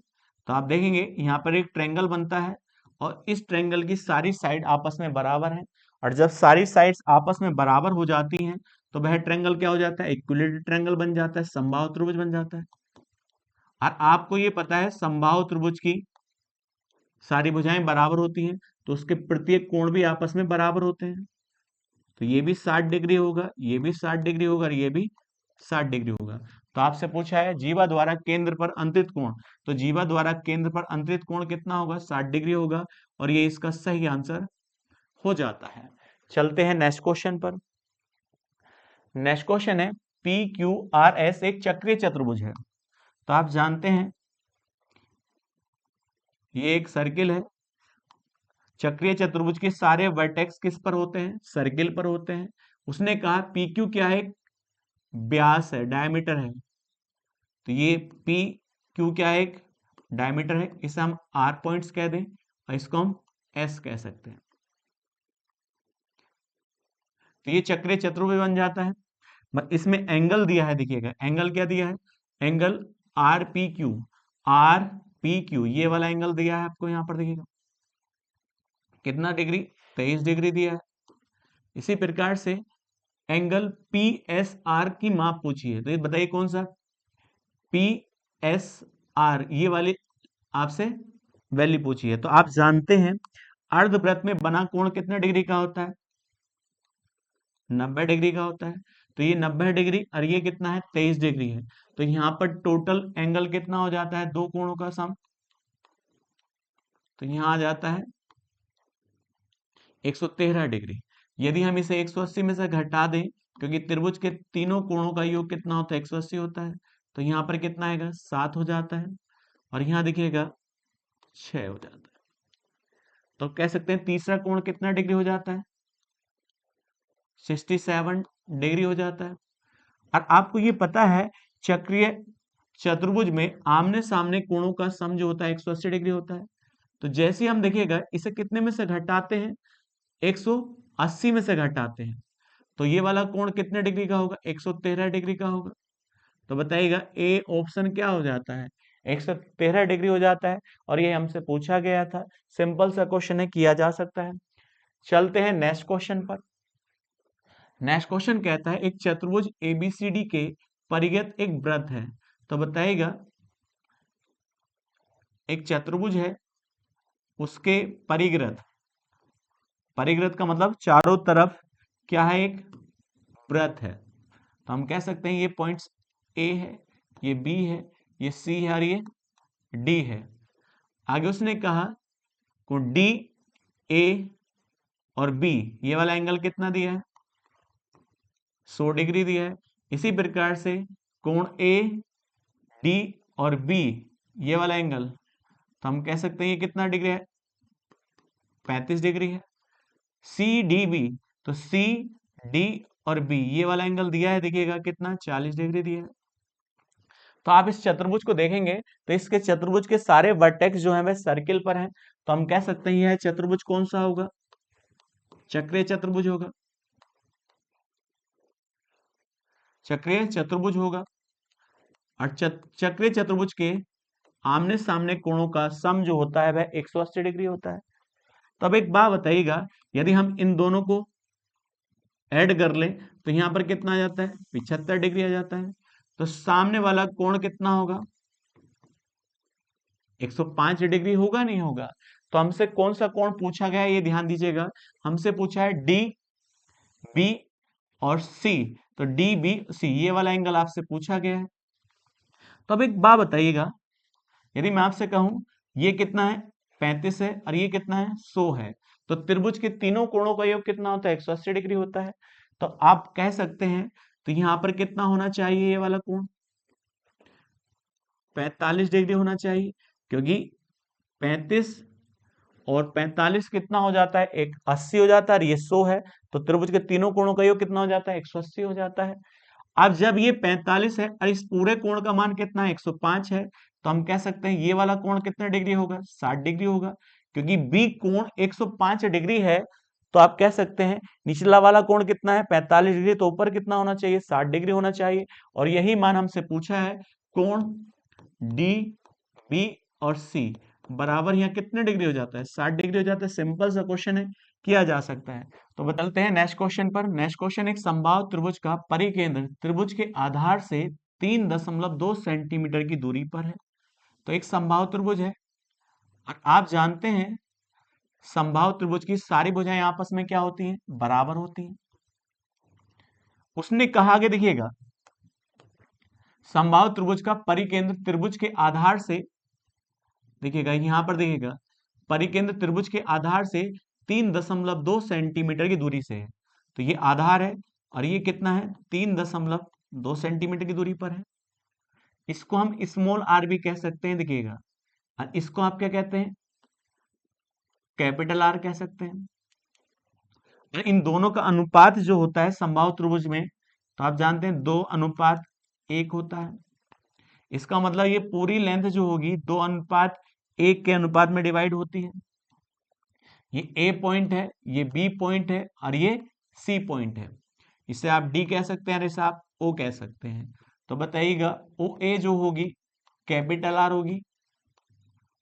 तो आप देखेंगे यहाँ पर एक ट्रेंगल बनता है, और इस ट्रेंगल की सारी साइड आपस में बराबर है, और जब सारी साइड्स आपस में बराबर हो जाती हैं तो वह ट्रेंगल क्या हो जाता है इक्विलेटरल ट्रेंगल बन जाता है, समबाहु त्रिभुज बन जाता है। और आपको ये पता है समबाहु त्रिभुज की सारी भुजाएं बराबर होती हैं, तो उसके प्रत्येक कोण भी आपस में बराबर होते हैं। तो ये भी 60 डिग्री होगा, ये भी 60 डिग्री होगा, और ये भी 60 डिग्री होगा। तो आपसे पूछा है जीवा द्वारा केंद्र पर अंतरित कोण, तो जीवा द्वारा केंद्र पर अंतरित कोण कितना होगा 60 डिग्री होगा, और ये इसका सही आंसर हो जाता है। चलते हैं नेक्स्ट क्वेश्चन पर। नेक्स्ट क्वेश्चन है PQRS एक चक्रीय चतुर्भुज है। तो आप जानते हैं ये एक सर्किल है, चक्रीय चतुर्भुज के सारे वर्टेक्स किस पर होते हैं सर्किल पर होते हैं। उसने कहा PQ क्या है व्यास है, डायमीटर है। तो ये PQ क्या है एक डायमीटर है, इसे हम R पॉइंट्स कह दें और इसको हम S कह सकते हैं। तो ये चक्रीय चतुर्भुज बन जाता है। इसमें एंगल दिया है, देखिएगा एंगल क्या दिया है, एंगल RPQ। RPQ ये वाला एंगल दिया है आपको, यहां पर देखिएगा कितना डिग्री 23 डिग्री दिया है। इसी प्रकार से एंगल PSR की माप पूछी है, तो ये बताइए कौन सा PSR, ये वाली आपसे वैल्यू पूछी है। तो आप जानते हैं अर्धवृत्त में बना कोण कितने डिग्री का होता है 90 डिग्री का होता है। तो ये 90 डिग्री और ये कितना है, 23 डिग्री है। तो यहाँ पर टोटल एंगल कितना हो जाता है, दो कोणों का सम। तो यहाँ आ जाता है 113 डिग्री। यदि हम इसे 180 में से घटा दें, क्योंकि त्रिभुज के तीनों कोणों का योग कितना होता है, 180 होता है, तो यहाँ पर कितना आएगा, 7 हो जाता है। और यहाँ देखिएगा 6 हो जाता है। तो कह सकते हैं तीसरा कोण कितना डिग्री हो जाता है, 67 डिग्री हो जाता है। और आपको ये पता है चक्रीय चतुर्भुज में आमने सामने कोणों का सम जो होता है 180 डिग्री होता है। तो जैसे ही हम देखिएगा इसे कितने में से घटाते हैं, 180 में से घटाते हैं, तो ये वाला कोण कितने डिग्री का होगा, 113 डिग्री का होगा। तो बताइएगा ए ऑप्शन क्या हो जाता है, 113 डिग्री हो जाता है। और ये हमसे पूछा गया था, सिंपल सा क्वेश्चन है, किया जा सकता है। चलते हैं नेक्स्ट क्वेश्चन पर। नेक्स्ट क्वेश्चन कहता है एक चतुर्भुज एबीसीडी के परिगत एक वृत्त है। तो बताइएगा एक चतुर्भुज है, उसके परिग्रत, परिग्रत का मतलब चारों तरफ क्या है, एक वृत्त है। तो हम कह सकते हैं ये पॉइंट्स ए है, ये बी है, ये सी है और ये डी है। आगे उसने कहा को डी ए और बी ये वाला एंगल कितना दिया है, 100 डिग्री दिया है। इसी प्रकार से कोण ए डी और बी ये वाला एंगल, तो हम कह सकते हैं ये कितना डिग्री है, 35 डिग्री है। सी डी बी, तो सी डी और बी ये वाला एंगल दिया है, देखिएगा कितना, 40 डिग्री दिया है। तो आप इस चतुर्भुज को देखेंगे तो इसके चतुर्भुज के सारे वर्टेक्स जो हैं वह सर्किल पर हैं। तो हम कह सकते हैं यह चतुर्भुज कौन सा होगा, चक्रीय चतुर्भुज होगा, चक्रीय चतुर्भुज होगा। और चक्रीय चतुर्भुज के आमने सामने कोणों का सम जो होता है वह 180 डिग्री होता है। तो अब एक बात बताइएगा, यदि हम इन दोनों को ऐड कर लें तो यहां पर कितना आ जाता है, 75 डिग्री आ जाता है। तो सामने वाला कोण कितना होगा, 105 डिग्री होगा, नहीं होगा। तो हमसे कौन सा कोण पूछा गया है, ये ध्यान दीजिएगा। हमसे पूछा है डी बी और सी। तो डी बी सी ये वाला एंगल आपसे पूछा गया है। तो अब एक बात बताइएगा, यदि मैं आपसे कहूं ये कितना है, 35 है, और ये कितना है, 100 है, तो त्रिभुज के तीनों कोणों का योग कितना होता है, 180 डिग्री होता है। तो आप कह सकते हैं तो यहां पर कितना होना चाहिए, ये वाला कोण 45 डिग्री होना चाहिए, क्योंकि 35 और 45 कितना हो जाता है, एक 80 हो जाता है, और ये 100 है। तो त्रिभुज के तीनों कोणों का योग कितना हो जाता है, 180 हो जाता है। अब जब ये 45 है और इस पूरे कोण का मान कितना है, 105 है, तो हम कह सकते हैं ये वाला कोण कितना डिग्री होगा, 60 डिग्री होगा। क्योंकि बी कोण 105 डिग्री है, तो आप कह सकते हैं निचला वाला कोण कितना है, 45 डिग्री, तो ऊपर कितना होना चाहिए, 60 डिग्री होना चाहिए। और यही मान हमसे पूछा है, कोण डी बी और सी बराबर यहाँ कितने डिग्री हो जाता है, 60 डिग्री हो जाता है। सिंपल सा क्वेश्चन है, किया जा सकता है। तो बदलते हैं नेक्स्ट क्वेश्चन पर। नेक्स्ट क्वेश्चन एक समबाहु त्रिभुज का परिकेंद्र त्रिभुज के आधार से 3.2 सेंटीमीटर की दूरी पर है। तो एक समबाहु त्रिभुज है, और आप जानते हैं समबाहु त्रिभुज की सारी भुजाएं आपस में क्या होती हैं, बराबर होती हैं। उसने कहा कि देखिएगा समबाहु त्रिभुज का परिकेंद्र त्रिभुज के आधार से, देखिएगा यहां पर देखिएगा परिकेंद्र त्रिभुज के आधार से 3.2 सेंटीमीटर की दूरी से है। तो ये आधार है और ये कितना है, 3.2 सेंटीमीटर की दूरी पर है। इसको हम स्मॉल आर भी कह सकते हैं, देखिएगा। और इसको आप क्या कहते हैं, कैपिटल आर कह सकते हैं। और इन दोनों का अनुपात जो होता है समबाहु त्रिभुज में, तो आप जानते हैं 2:1 होता है। इसका मतलब ये पूरी लेंथ जो होगी 2:1 के अनुपात में डिवाइड होती है। ये ए पॉइंट है, ये बी पॉइंट है, और ये सी पॉइंट है। इसे आप डी कह सकते हैं और इसे आप ओ कह सकते हैं। तो बताइएगा ओ ए जो होगी कैपिटल आर होगी,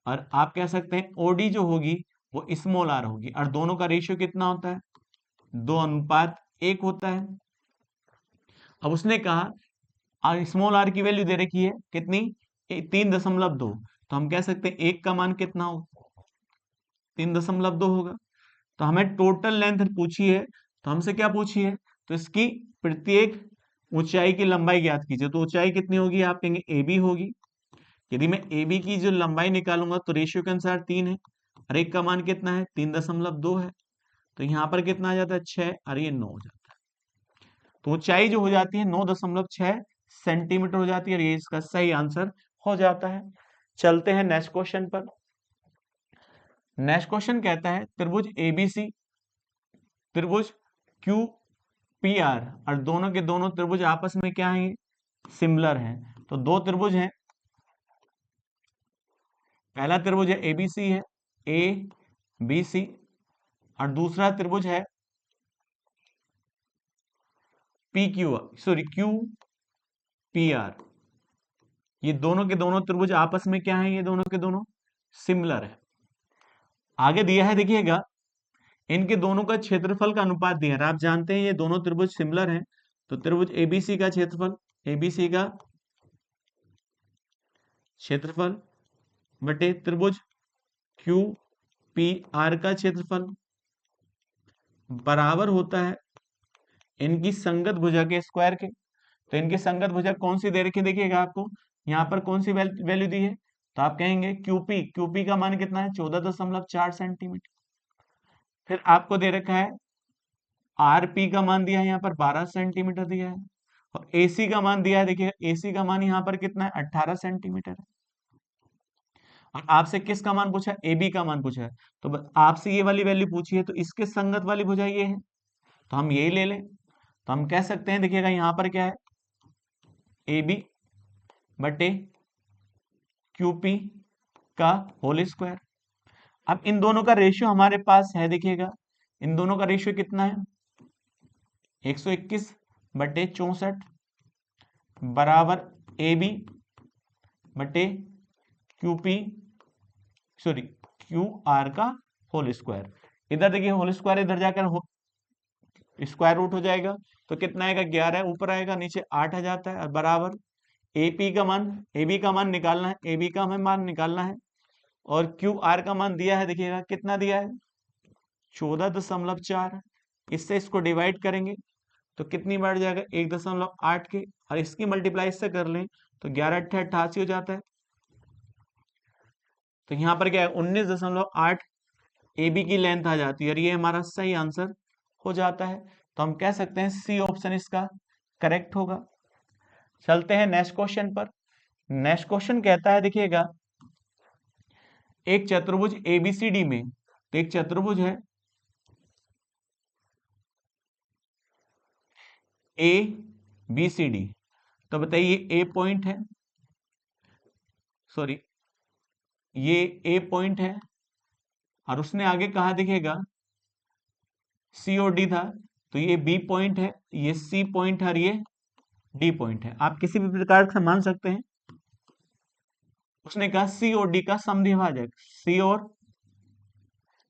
और आप कह सकते हैं ओडी जो होगी वो स्मॉल आर होगी। और दोनों का रेशियो कितना होता है, 2:1 होता है। अब उसने कहा स्मॉल आर की वैल्यू दे रखी है कितनी, 3.2। तो हम कह सकते हैं एक का मान कितना होगा, 3.2 होगा। तो हमें टोटल लेंथ पूछी है, तो हमसे क्या पूछी है, तो इसकी प्रत्येक ऊंचाई की लंबाई ज्ञात कीजिए। तो ऊंचाई कितनी होगी, आप कहेंगे AB होगी। यदि मैं AB की जो लंबाई निकालूंगा तो रेशियो के अनुसार 3 है, और एक का मान कितना है, 3.2 है। तो यहाँ पर कितना आ जाता है, 6, और ये 9 हो जाता है। तो ऊंचाई जो हो जाती है 9.6 सेंटीमीटर हो जाती है, और ये इसका सही आंसर हो जाता है। चलते हैं नेक्स्ट क्वेश्चन पर। नेक्स्ट क्वेश्चन कहता है त्रिभुज ABC, त्रिभुज QPR, और दोनों के दोनों त्रिभुज आपस में क्या है, सिमिलर हैं। तो दो त्रिभुज हैं, पहला त्रिभुज है ABC है, ABC, और दूसरा त्रिभुज है QPR। ये दोनों के दोनों त्रिभुज आपस में क्या है, ये दोनों के दोनों सिमिलर है। आगे दिया है देखिएगा, इनके दोनों का क्षेत्रफल का अनुपात दिया है। आप जानते हैं ये दोनों त्रिभुज सिमिलर हैं, तो त्रिभुज ABC का क्षेत्रफल, ABC का क्षेत्रफल बटे त्रिभुज QPR का क्षेत्रफल बराबर होता है इनकी संगत भुजा के स्क्वायर के। तो इनकी संगत भुजा कौन सी दे रखी है, देखिएगा आपको यहाँ पर कौन सी वैल्यू दी है, तो आप कहेंगे QP का मान कितना है, 14.4 सेंटीमीटर। फिर आपको दे रखा है RP का मान दिया है यहाँ पर 12 सेंटीमीटर दिया है, और AC का मान दिया है, देखिए AC का मान यहाँ पर कितना है, 18 सेंटीमीटर है। और आपसे किसका मान पूछा है, AB का मान पूछा है। तो आपसे ये वाली वैल्यू पूछी है, तो इसके संगत वाली भुजा ये है, तो हम यही ले लें। तो हम कह सकते हैं, देखिएगा यहाँ पर क्या है, AB बटे QP का होल स्क्वायर। अब इन दोनों का रेशियो हमारे पास है, देखिएगा इन दोनों का रेशियो कितना है, 121 बटे 64 बराबर AB बटे QR का होल स्क्वायर। इधर देखिए होल स्क्वायर इधर जाकर स्क्वायर रूट हो जाएगा, तो कितना आएगा, 11 ऊपर आएगा, नीचे 8 आ जाता है, और बराबर AB का मान निकालना है, AB का हमें मान निकालना है, और QR का मान दिया है, देखिएगा कितना दिया है, 14.4। इससे इसको डिवाइड करेंगे तो कितनी बढ़ जाएगा, 1.8 के, और इसकी मल्टीप्लाई इससे कर लें तो 11 अट्ठे 88 हो जाता है। तो यहाँ पर क्या है, 19.8 AB की लेंथ आ जाती है, और ये हमारा सही आंसर हो जाता है। तो हम कह सकते हैं C ऑप्शन इसका करेक्ट होगा। चलते हैं नेक्स्ट क्वेश्चन पर। नेक्स्ट क्वेश्चन कहता है, देखिएगा एक चतुर्भुज ABCD में, तो एक चतुर्भुज है ABCD, तो बताइए A पॉइंट है, सॉरी ये A पॉइंट है, और उसने आगे कहा देखिएगा C और D था, तो ये B पॉइंट है, ये C पॉइंट है, और ये D पॉइंट है। आप किसी भी प्रकार से मान सकते हैं। उसने कहा C और D का समद्विभाजक, C और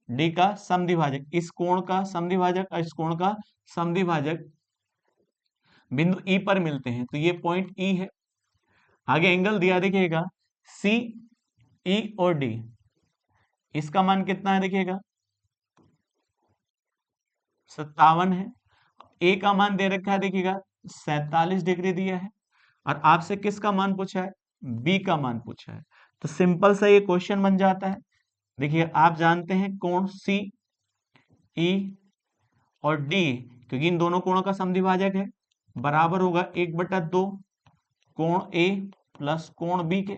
D का समद्विभाजक, इस कोण का समद्विभाजक और इस कोण का समद्विभाजक बिंदु E पर मिलते हैं, तो ये पॉइंट E है। आगे एंगल दिया देखिएगा CE और D, इसका मान कितना है, देखिएगा 57 है। A का मान दे रखा है, देखिएगा 47 डिग्री दिया है, और आपसे किसका मान पूछा है, B का मान पूछा है। तो सिंपल सा ये क्वेश्चन बन जाता है। देखिए आप जानते हैं कोण CE और D, क्योंकि इन दोनों कोणों का समद्विभाजक है, बराबर होगा 1/2 कोण A प्लस कोण B के।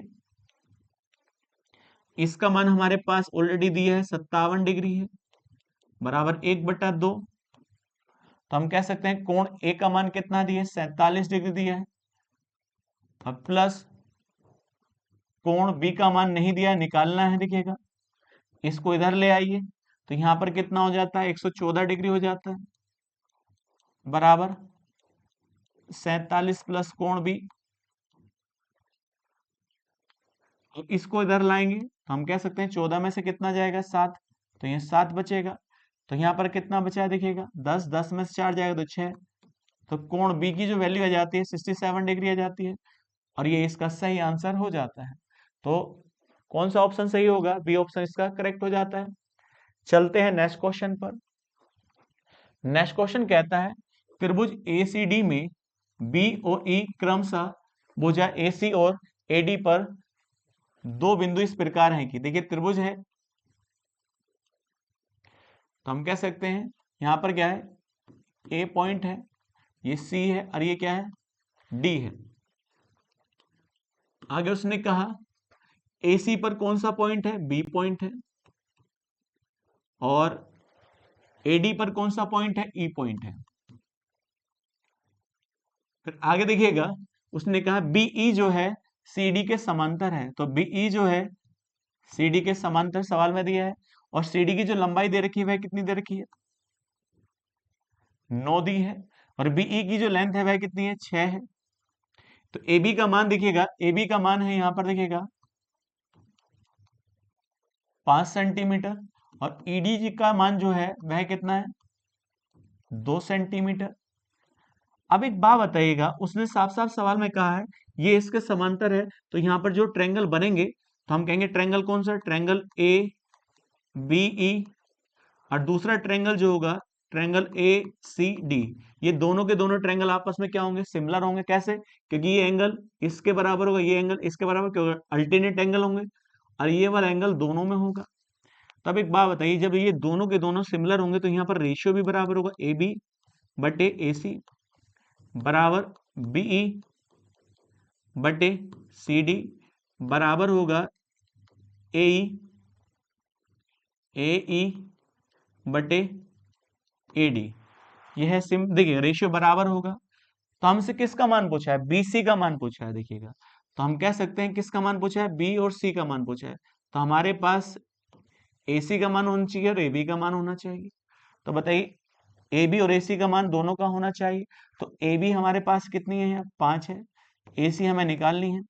इसका मान हमारे पास ऑलरेडी दिया है 57 डिग्री है, बराबर 1/2। तो हम कह सकते हैं कोण A का मान कितना दिया है, 47 डिग्री दिया है, अब प्लस कोण B का मान नहीं दिया है, निकालना है, देखिएगा इसको इधर ले आइए, तो यहां पर कितना हो जाता है, 114 डिग्री हो जाता है, बराबर 47 प्लस कोण B। तो इसको इधर लाएंगे तो हम कह सकते हैं 14 में से कितना जाएगा, 7, तो ये 7 बचेगा। तो यहाँ पर कितना बचा है, देखिएगा 10 में से 4 जाएगा तो 6, तो कोण B की जो वैल्यू आ जाती है 67 डिग्री आ जाती है, और ये इसका सही आंसर हो जाता है। तो कौन सा ऑप्शन सही होगा, B ऑप्शन इसका करेक्ट हो जाता है। चलते हैं नेक्स्ट क्वेश्चन पर। नेक्स्ट क्वेश्चन कहता है त्रिभुज ACD में बी और ई क्रमशः भुजा AC और AD पर दो बिंदु इस प्रकार हैं कि देखिए त्रिभुज है, तो हम कह सकते हैं यहां पर क्या है, A पॉइंट है, ये C है और ये क्या है, D है। आगे उसने कहा AC पर कौन सा पॉइंट है, B पॉइंट है, और AD पर कौन सा पॉइंट है, E पॉइंट है। फिर आगे देखिएगा उसने कहा BE जो है CD के समांतर है, तो BE जो है CD के समांतर सवाल में दिया है, और CD की जो लंबाई दे रखी है वह कितनी दे रखी है, 9 दी है, और BE की जो लेंथ है वह कितनी है, 6 है। तो AB का मान देखिएगा, AB का मान है यहां पर देखिएगा 5 सेंटीमीटर, और ED जी का मान जो है वह कितना है, 2 सेंटीमीटर। अब एक बात बताइएगा, उसने साफ साफ सवाल में कहा है ये इसके समांतर है, तो यहां पर जो ट्रायंगल बनेंगे तो हम कहेंगे ट्रायंगल कौन सा, ट्रायंगल ABE, और दूसरा ट्रायंगल जो होगा ट्रायंगल ACD। ये दोनों के दोनों ट्रायंगल आपस में क्या होंगे, सिमिलर होंगे। कैसे, क्योंकि ये एंगल इसके बराबर होगा, ये एंगल इसके बराबर, क्योंकि अल्टरनेट एंगल होंगे, और ये वाला एंगल दोनों में होगा। तब एक बात बताइए, जब ये दोनों के दोनों सिमिलर होंगे तो यहाँ पर रेशियो भी बराबर होगा, AB बटे AC बराबर BE बटे CD बराबर होगा AE बटे AD। यह है सिम, देखिए रेशियो बराबर होगा। तो हमसे किसका मान पूछा है, BC का मान पूछा है, देखिएगा। तो हम कह सकते हैं किसका मान पूछा है, B और C का मान पूछा है। तो हमारे पास AC का मान होना चाहिए और AB का मान होना चाहिए। तो बताइए AB और AC का मान दोनों का होना चाहिए। तो AB हमारे पास कितनी है, 5 है, AC हमें निकालनी है।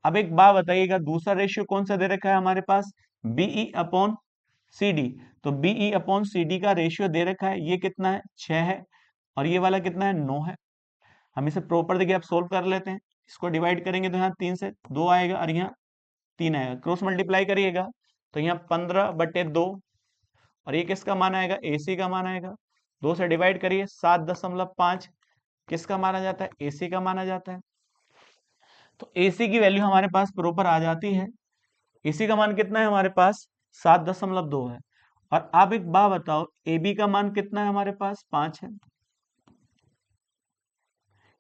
अब एक बात बताइएगा, दूसरा रेशियो कौन सा दे रखा है हमारे पास, BE अपॉन CD। तो BE अपॉन CD का रेशियो दे रखा है, ये कितना है, 6 है, और ये वाला कितना है, 9 है। हम इसे प्रॉपर देखिए आप सोल्व कर लेते हैं। इसको डिवाइड करेंगे तो यहाँ 3 से 2 आएगा और यहाँ 3 आएगा, क्रॉस मल्टीप्लाई करिएगा तो यहाँ 15/2, और ये किसका मान आएगा, AC का मान आएगा। 2 से डिवाइड करिए 7.5, किसका माना जाता है, AC का माना जाता है। तो AC की वैल्यू हमारे पास प्रॉपर आ जाती है। AC का मान कितना है हमारे पास, 7.2 है। और आप एक बात बताओ, AB का मान कितना है हमारे पास, 5 है,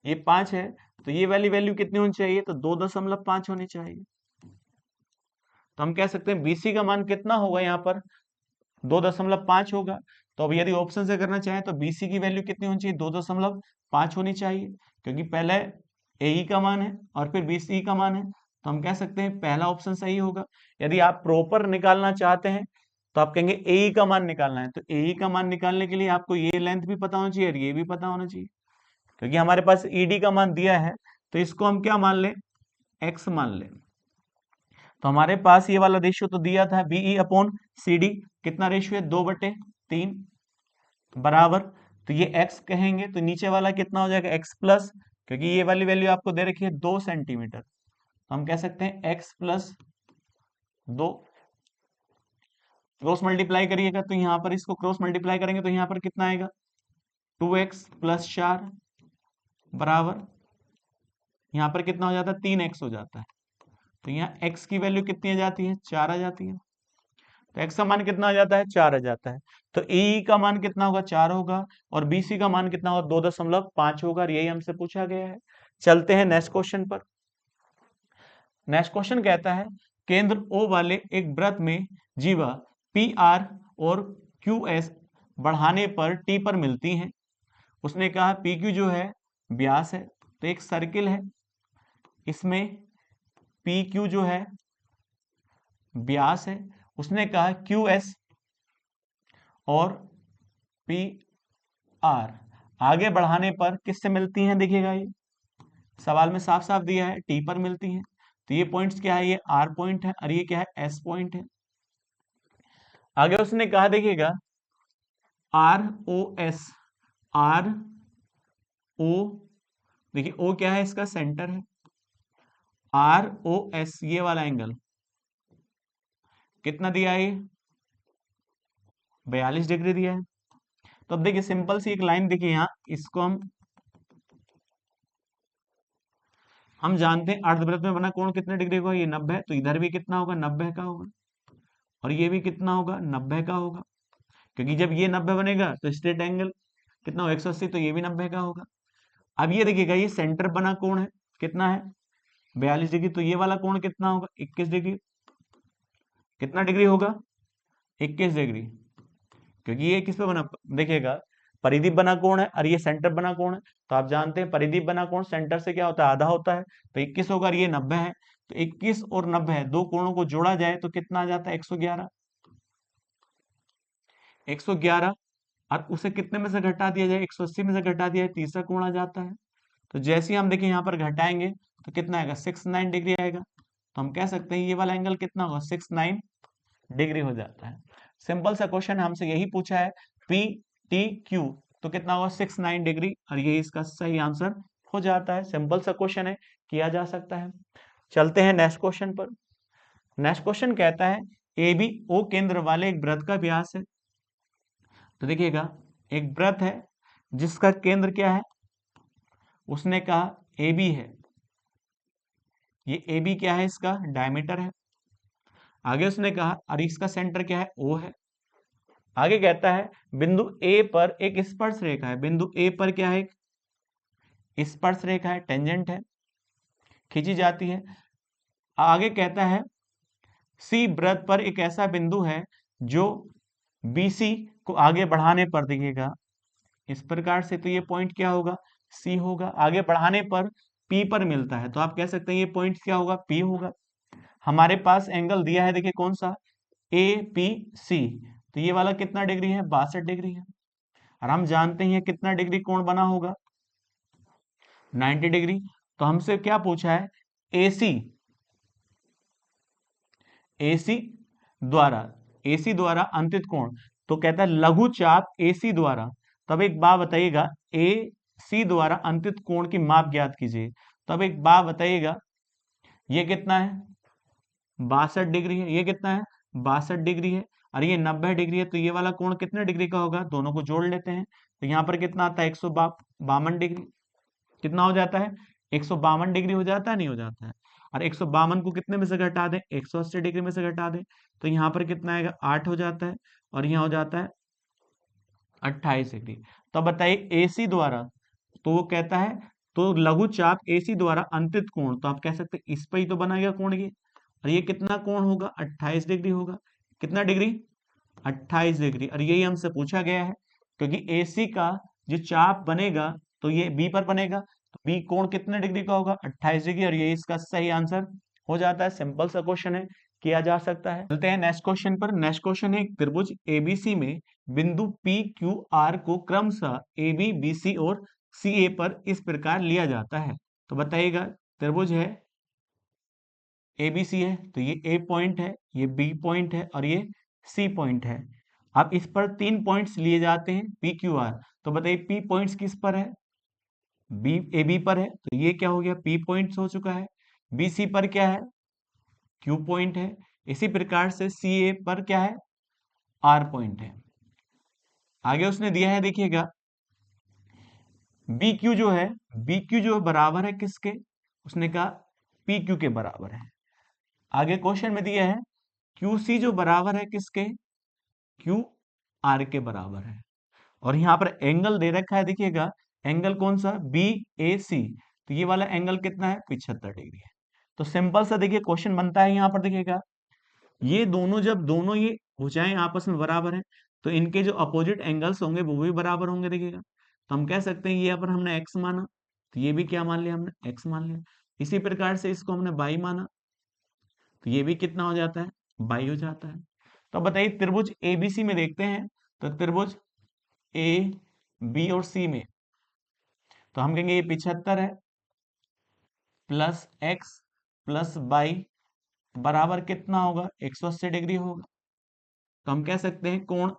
ये 5 है, तो ये वाली वैल्यू कितनी होनी चाहिए, तो 2.5 होनी चाहिए। तो हम कह सकते हैं BC का मान कितना होगा, यहाँ पर 2.5 होगा। तो अब यदि ऑप्शन से करना चाहे तो BC की वैल्यू कितनी होनी चाहिए, 2.5 होनी चाहिए, क्योंकि पहले AE का मान है और फिर BC का मान है। तो हम कह सकते हैं पहला ऑप्शन सही होगा। यदि आप प्रॉपर निकालना चाहते हैं तो आप कहेंगे AE का मान निकालना है, तो AE का मान निकालने के लिए आपको ये लेंथ भी पता होना चाहिए और ये भी पता होना चाहिए। क्योंकि हमारे पास ED का मान दिया है, तो इसको हम क्या मान लें, X मान लें। तो हमारे पास ये वाला रेशियो तो दिया था, BE अपॉन CD, कितना रेशियो है, 2/3 बराबर। तो ये x कहेंगे तो नीचे वाला कितना हो जाएगा, x प्लस, क्योंकि ये वाली वैल्यू आपको दे रखी है 2 सेंटीमीटर, तो हम कह सकते हैं x प्लस 2। क्रॉस मल्टीप्लाई करिएगा तो यहाँ पर इसको क्रॉस मल्टीप्लाई करेंगे तो यहाँ पर कितना आएगा, 2x प्लस 4 बराबर, यहाँ पर कितना हो जाता है, 3x हो जाता है। तो यहाँ x की वैल्यू कितनी आ जाती है, 4 आ जाती है। तो x का मान कितना आ जाता है, 4 आ जाता है। तो AE का मान कितना होगा, 4 होगा, और BC का मान कितना होगा, 2.5 होगा, और यही हमसे पूछा गया है। चलते हैं नेक्स्ट क्वेश्चन पर। नेक्स्ट क्वेश्चन कहता है, केंद्र O वाले एक वृत्त में जीवा PR और QS बढ़ाने पर T पर मिलती हैं। उसने कहा PQ जो है व्यास है, तो एक सर्किल है, इसमें PQ जो है व्यास है। उसने कहा QS और PR आगे बढ़ाने पर किससे मिलती हैं, देखिएगा ये सवाल में साफ साफ दिया है, T पर मिलती हैं। तो ये पॉइंट्स क्या है, ये R पॉइंट है और ये क्या है, S पॉइंट है। आगे उसने कहा देखिएगा ROS, RO, देखिए O क्या है, इसका सेंटर है, ROS ये वाला एंगल कितना दिया है, 42 डिग्री दिया है। तो अब देखिए सिंपल सी एक लाइन देखिए यहाँ, इसको हम जानते हैं अर्धवृत्त में बना कोण कितने डिग्री का होगा, ये 90 है, तो इधर भी कितना होगा, 90 का होगा, और ये भी कितना होगा, 90 का होगा, क्योंकि जब ये 90 बनेगा तो स्ट्रेट एंगल कितना होगा, 180, तो ये भी 90 का होगा। अब ये देखिएगा, ये सेंटर बना कोण है, कितना है, 42 डिग्री, तो ये वाला कोण कितना होगा, 21 डिग्री, कितना डिग्री होगा, 21 डिग्री, क्योंकि ये किस पे बना, देखिएगा परिधि बना कोण है और ये सेंटर बना कोण है, तो आप जानते हैं परिधि बना कोण सेंटर से क्या होता है, आधा होता है, तो 21 होगा और ये 90 है, तो 21 और 90 है, दो कोणों को जोड़ा जाए तो कितना आ जाता है, 111, 111, और उसे कितने में से घटा दिया जाए, 180 में से घटा दिया जाए, तीसरा कोण आ जाता है। तो जैसे ही हम देखिए यहाँ पर घटाएंगे तो कितना आएगा, 69 डिग्री आएगा, तो हम कह सकते हैं ये वाला एंगल कितना होगा, 69 डिग्री हो जाता है। सिंपल सा क्वेश्चन हमसे यही पूछा है, पी टी क्यू, तो कितना होगा, 69 डिग्री, और ये इसका सही आंसर हो जाता है। सिंपल सा क्वेश्चन है, किया जा सकता है। चलते हैं नेक्स्ट क्वेश्चन पर। नेक्स्ट क्वेश्चन कहता है, ए बी ओ केंद्र वाले एक वृत्त का व्यास है। तो देखिएगा, एक वृत्त है जिसका केंद्र क्या है, उसने कहा ए बी है, ये ए बी क्या है, इसका डायमीटर है। आगे उसने कहा और इसका सेंटर क्या है, ओ है। आगे कहता है बिंदु ए पर एक स्पर्श रेखा है, बिंदु ए पर क्या है, एक स्पर्श रेखा है, टेंजेंट है, खींची जाती है। आगे कहता है सी वृत्त पर एक ऐसा बिंदु है जो बीसी को आगे बढ़ाने पर दिखेगा, इस प्रकार से, तो ये पॉइंट क्या होगा, सी होगा। आगे बढ़ाने पर पी पर मिलता है, तो आप कह सकते हैं ये पॉइंट क्या होगा, पी होगा। हमारे पास एंगल दिया है, देखिए कौन सा, ए पी सी, तो ये वाला कितना डिग्री है, 62 डिग्री है, और हम जानते हैं कितना डिग्री कोण बना होगा, 90 डिग्री। तो हमसे क्या पूछा है, एसी, एसी द्वारा, एसी द्वारा अंतित कोण, तो कहता है लघु चाप एसी द्वारा। तब एक बात बताइएगा, ए सी द्वारा अंतित कोण की माप ज्ञात कीजिए। तब एक बात बताइएगा, ये कितना है, 62 डिग्री है, ये कितना है, 62 डिग्री है, और ये 90 डिग्री है, तो ये वाला कोण कितने डिग्री का होगा, दोनों को जोड़ लेते हैं, तो यहाँ पर कितना आता है, 152 डिग्री, कितना हो जाता है, 152 डिग्री हो जाता है, नहीं हो जाता है। और 152 को कितने में से घटा दें, 180 डिग्री में से घटा दें, तो यहाँ पर कितना आएगा, 8 हो जाता है, और यहाँ हो जाता है 28 डिग्री। तो अब बताइए एसी द्वारा, तो वो कहता है, तो लघु चाप एसी द्वारा अंतित कोण, तो आप कह सकते हैं इस पर ही तो बनाएगा कोण ये, और ये कितना कोण होगा, 28 डिग्री होगा, कितना डिग्री, 28 डिग्री, और यही हमसे पूछा गया है, क्योंकि एसी का जो चाप बनेगा तो ये बी पर बनेगा, तो बी कोण कितने डिग्री का होगा, 28 डिग्री, और ये इसका सही आंसर हो जाता है। सिंपल सा क्वेश्चन है, किया जा सकता है। चलते हैं नेक्स्ट क्वेश्चन पर। नेक्स्ट क्वेश्चन है, एक त्रिभुज एबीसी में बिंदु पी क्यू आर को क्रमशः ए बी बी सी और सी ए पर इस प्रकार लिया जाता है। तो बताइएगा, त्रिभुज है एबीसी है, तो ये ए पॉइंट है, ये बी पॉइंट है, और ये सी पॉइंट है। अब इस पर 3 पॉइंट्स लिए जाते हैं पी क्यू आर, तो बताइए पी पॉइंट्स किस पर है, बी ए बी पर है, तो ये क्या हो गया, पी पॉइंट्स हो चुका है। बी सी पर क्या है, क्यू पॉइंट है। इसी प्रकार से सी ए पर क्या है, आर पॉइंट है। आगे उसने दिया है, देखिएगा बी क्यू जो है, बी क्यू जो बराबर है किसके, उसने कहा पी क्यू के बराबर है। आगे क्वेश्चन में दिया है क्यू सी जो बराबर है किसके, क्यू आर के बराबर है। और यहाँ पर एंगल दे रखा है, देखिएगा एंगल कौन सा, बी ए सी, तो ये वाला एंगल कितना है, 75 डिग्री है। तो सिंपल सा देखिए क्वेश्चन बनता है, यहाँ पर देखिएगा ये दोनों, जब दोनों ये भुजाएं आपस में बराबर है, तो इनके जो अपोजिट एंगल्स होंगे वो भी बराबर होंगे, देखिएगा। तो हम कह सकते हैं, ये पर हमने एक्स माना, तो ये भी क्या मान लिया, हमने एक्स मान लिया। इसी प्रकार से इसको हमने बाई माना, तो ये भी कितना हो जाता है, बाई हो जाता है। तो अब बताइए त्रिभुज एबीसी में देखते हैं, तो त्रिभुज ए बी और सी में, तो हम कहेंगे ये 75 है प्लस एक्स प्लस बाई बराबर कितना होगा, 180 डिग्री होगा। तो हम कह सकते हैं कोण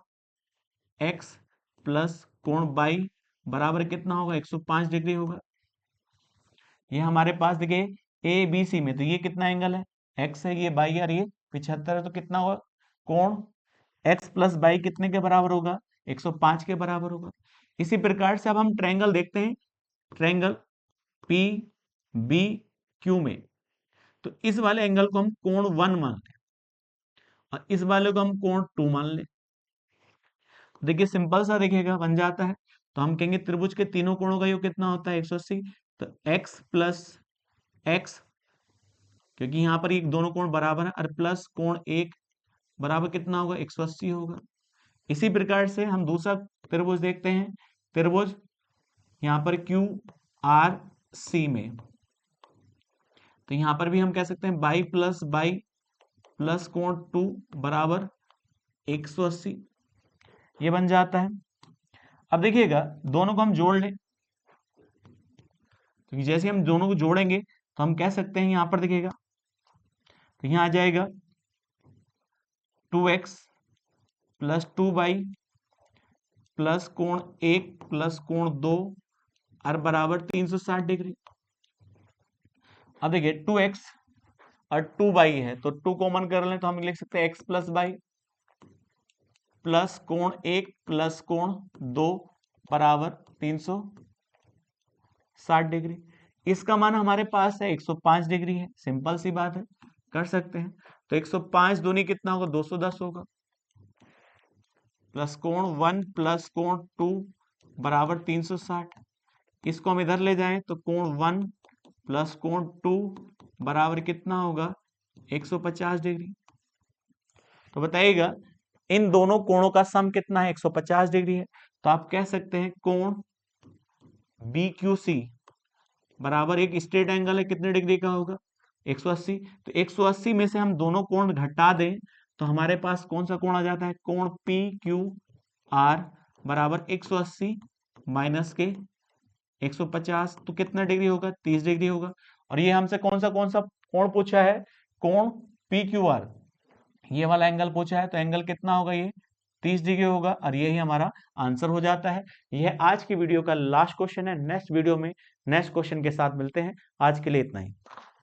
एक्स प्लस कोण बाई बराबर कितना होगा, 105 डिग्री होगा। ये हमारे पास देखिए ए बी सी में, तो ये कितना एंगल है, एक्स है, ये बाई है, और ये 75 है, तो कितना होगा, कोण एक्स प्लस बाई कितने के बराबर होगा, 105 के बराबर होगा। इसी प्रकार से अब हम ट्रायंगल देखते हैं, ट्रायंगल पी बी क्यू में, तो इस वाले एंगल को हम कोण 1 मान लें और इस वाले को हम कोण 2 मान लें। देखिए सिंपल सा दिखेगा, बन जाता है। तो हम कहेंगे त्रिभुज के तीनों कोणों का योग कितना होता है 180, तो x प्लस एक्स, क्योंकि यहाँ पर ये दोनों कोण बराबर है, और प्लस कोण 1 बराबर कितना होगा 180 होगा। इसी प्रकार से हम दूसरा त्रिभुज देखते हैं, त्रिभुज यहाँ पर क्यू आर सी में, तो यहाँ पर भी हम कह सकते हैं बाई प्लस कोण 2 बराबर 180, ये बन जाता है। अब देखिएगा दोनों को हम जोड़ लें, क्योंकि जैसे हम दोनों को जोड़ेंगे तो हम कह सकते हैं, यहां पर देखिएगा तो यहां आ जाएगा 2x प्लस 2y प्लस कोण 1 प्लस कोण 2 और बराबर 360 डिग्री। अब देखिए 2x और 2y है, तो 2 कॉमन कर लें तो हम लिख सकते हैं x प्लस वाई प्लस कोण 1 प्लस कोण 2 बराबर 360 डिग्री। इसका मान हमारे पास है 105 डिग्री है, सिंपल सी बात है, कर सकते हैं। तो 105 दूनी कितना होगा 210 होगा, प्लस कोण 1 प्लस कोण 2 बराबर 360। इसको हम इधर ले जाएं तो कोण 1 प्लस कोण 2 बराबर कितना होगा 150 डिग्री। तो बताइएगा इन दोनों कोणों का सम कितना है 150 डिग्री है। तो आप कह सकते हैं कोण BQC बराबर एक स्ट्रेट एंगल है, कितने डिग्री का होगा 180। तो 180 में से हम दोनों कोण घटा दें तो हमारे पास कौन सा कोण आ जाता है, कोण PQR बराबर 180 माइनस के 150, तो कितना डिग्री होगा 30 डिग्री होगा। और ये हमसे कौन सा कोण पूछा है, कोण PQR, ये वाला एंगल पूछा है, तो एंगल कितना होगा ये 30 डिग्री होगा, और यही हमारा आंसर हो जाता है। यह आज की वीडियो का लास्ट क्वेश्चन है। नेक्स्ट वीडियो में नेक्स्ट क्वेश्चन के साथ मिलते हैं। आज के लिए इतना ही।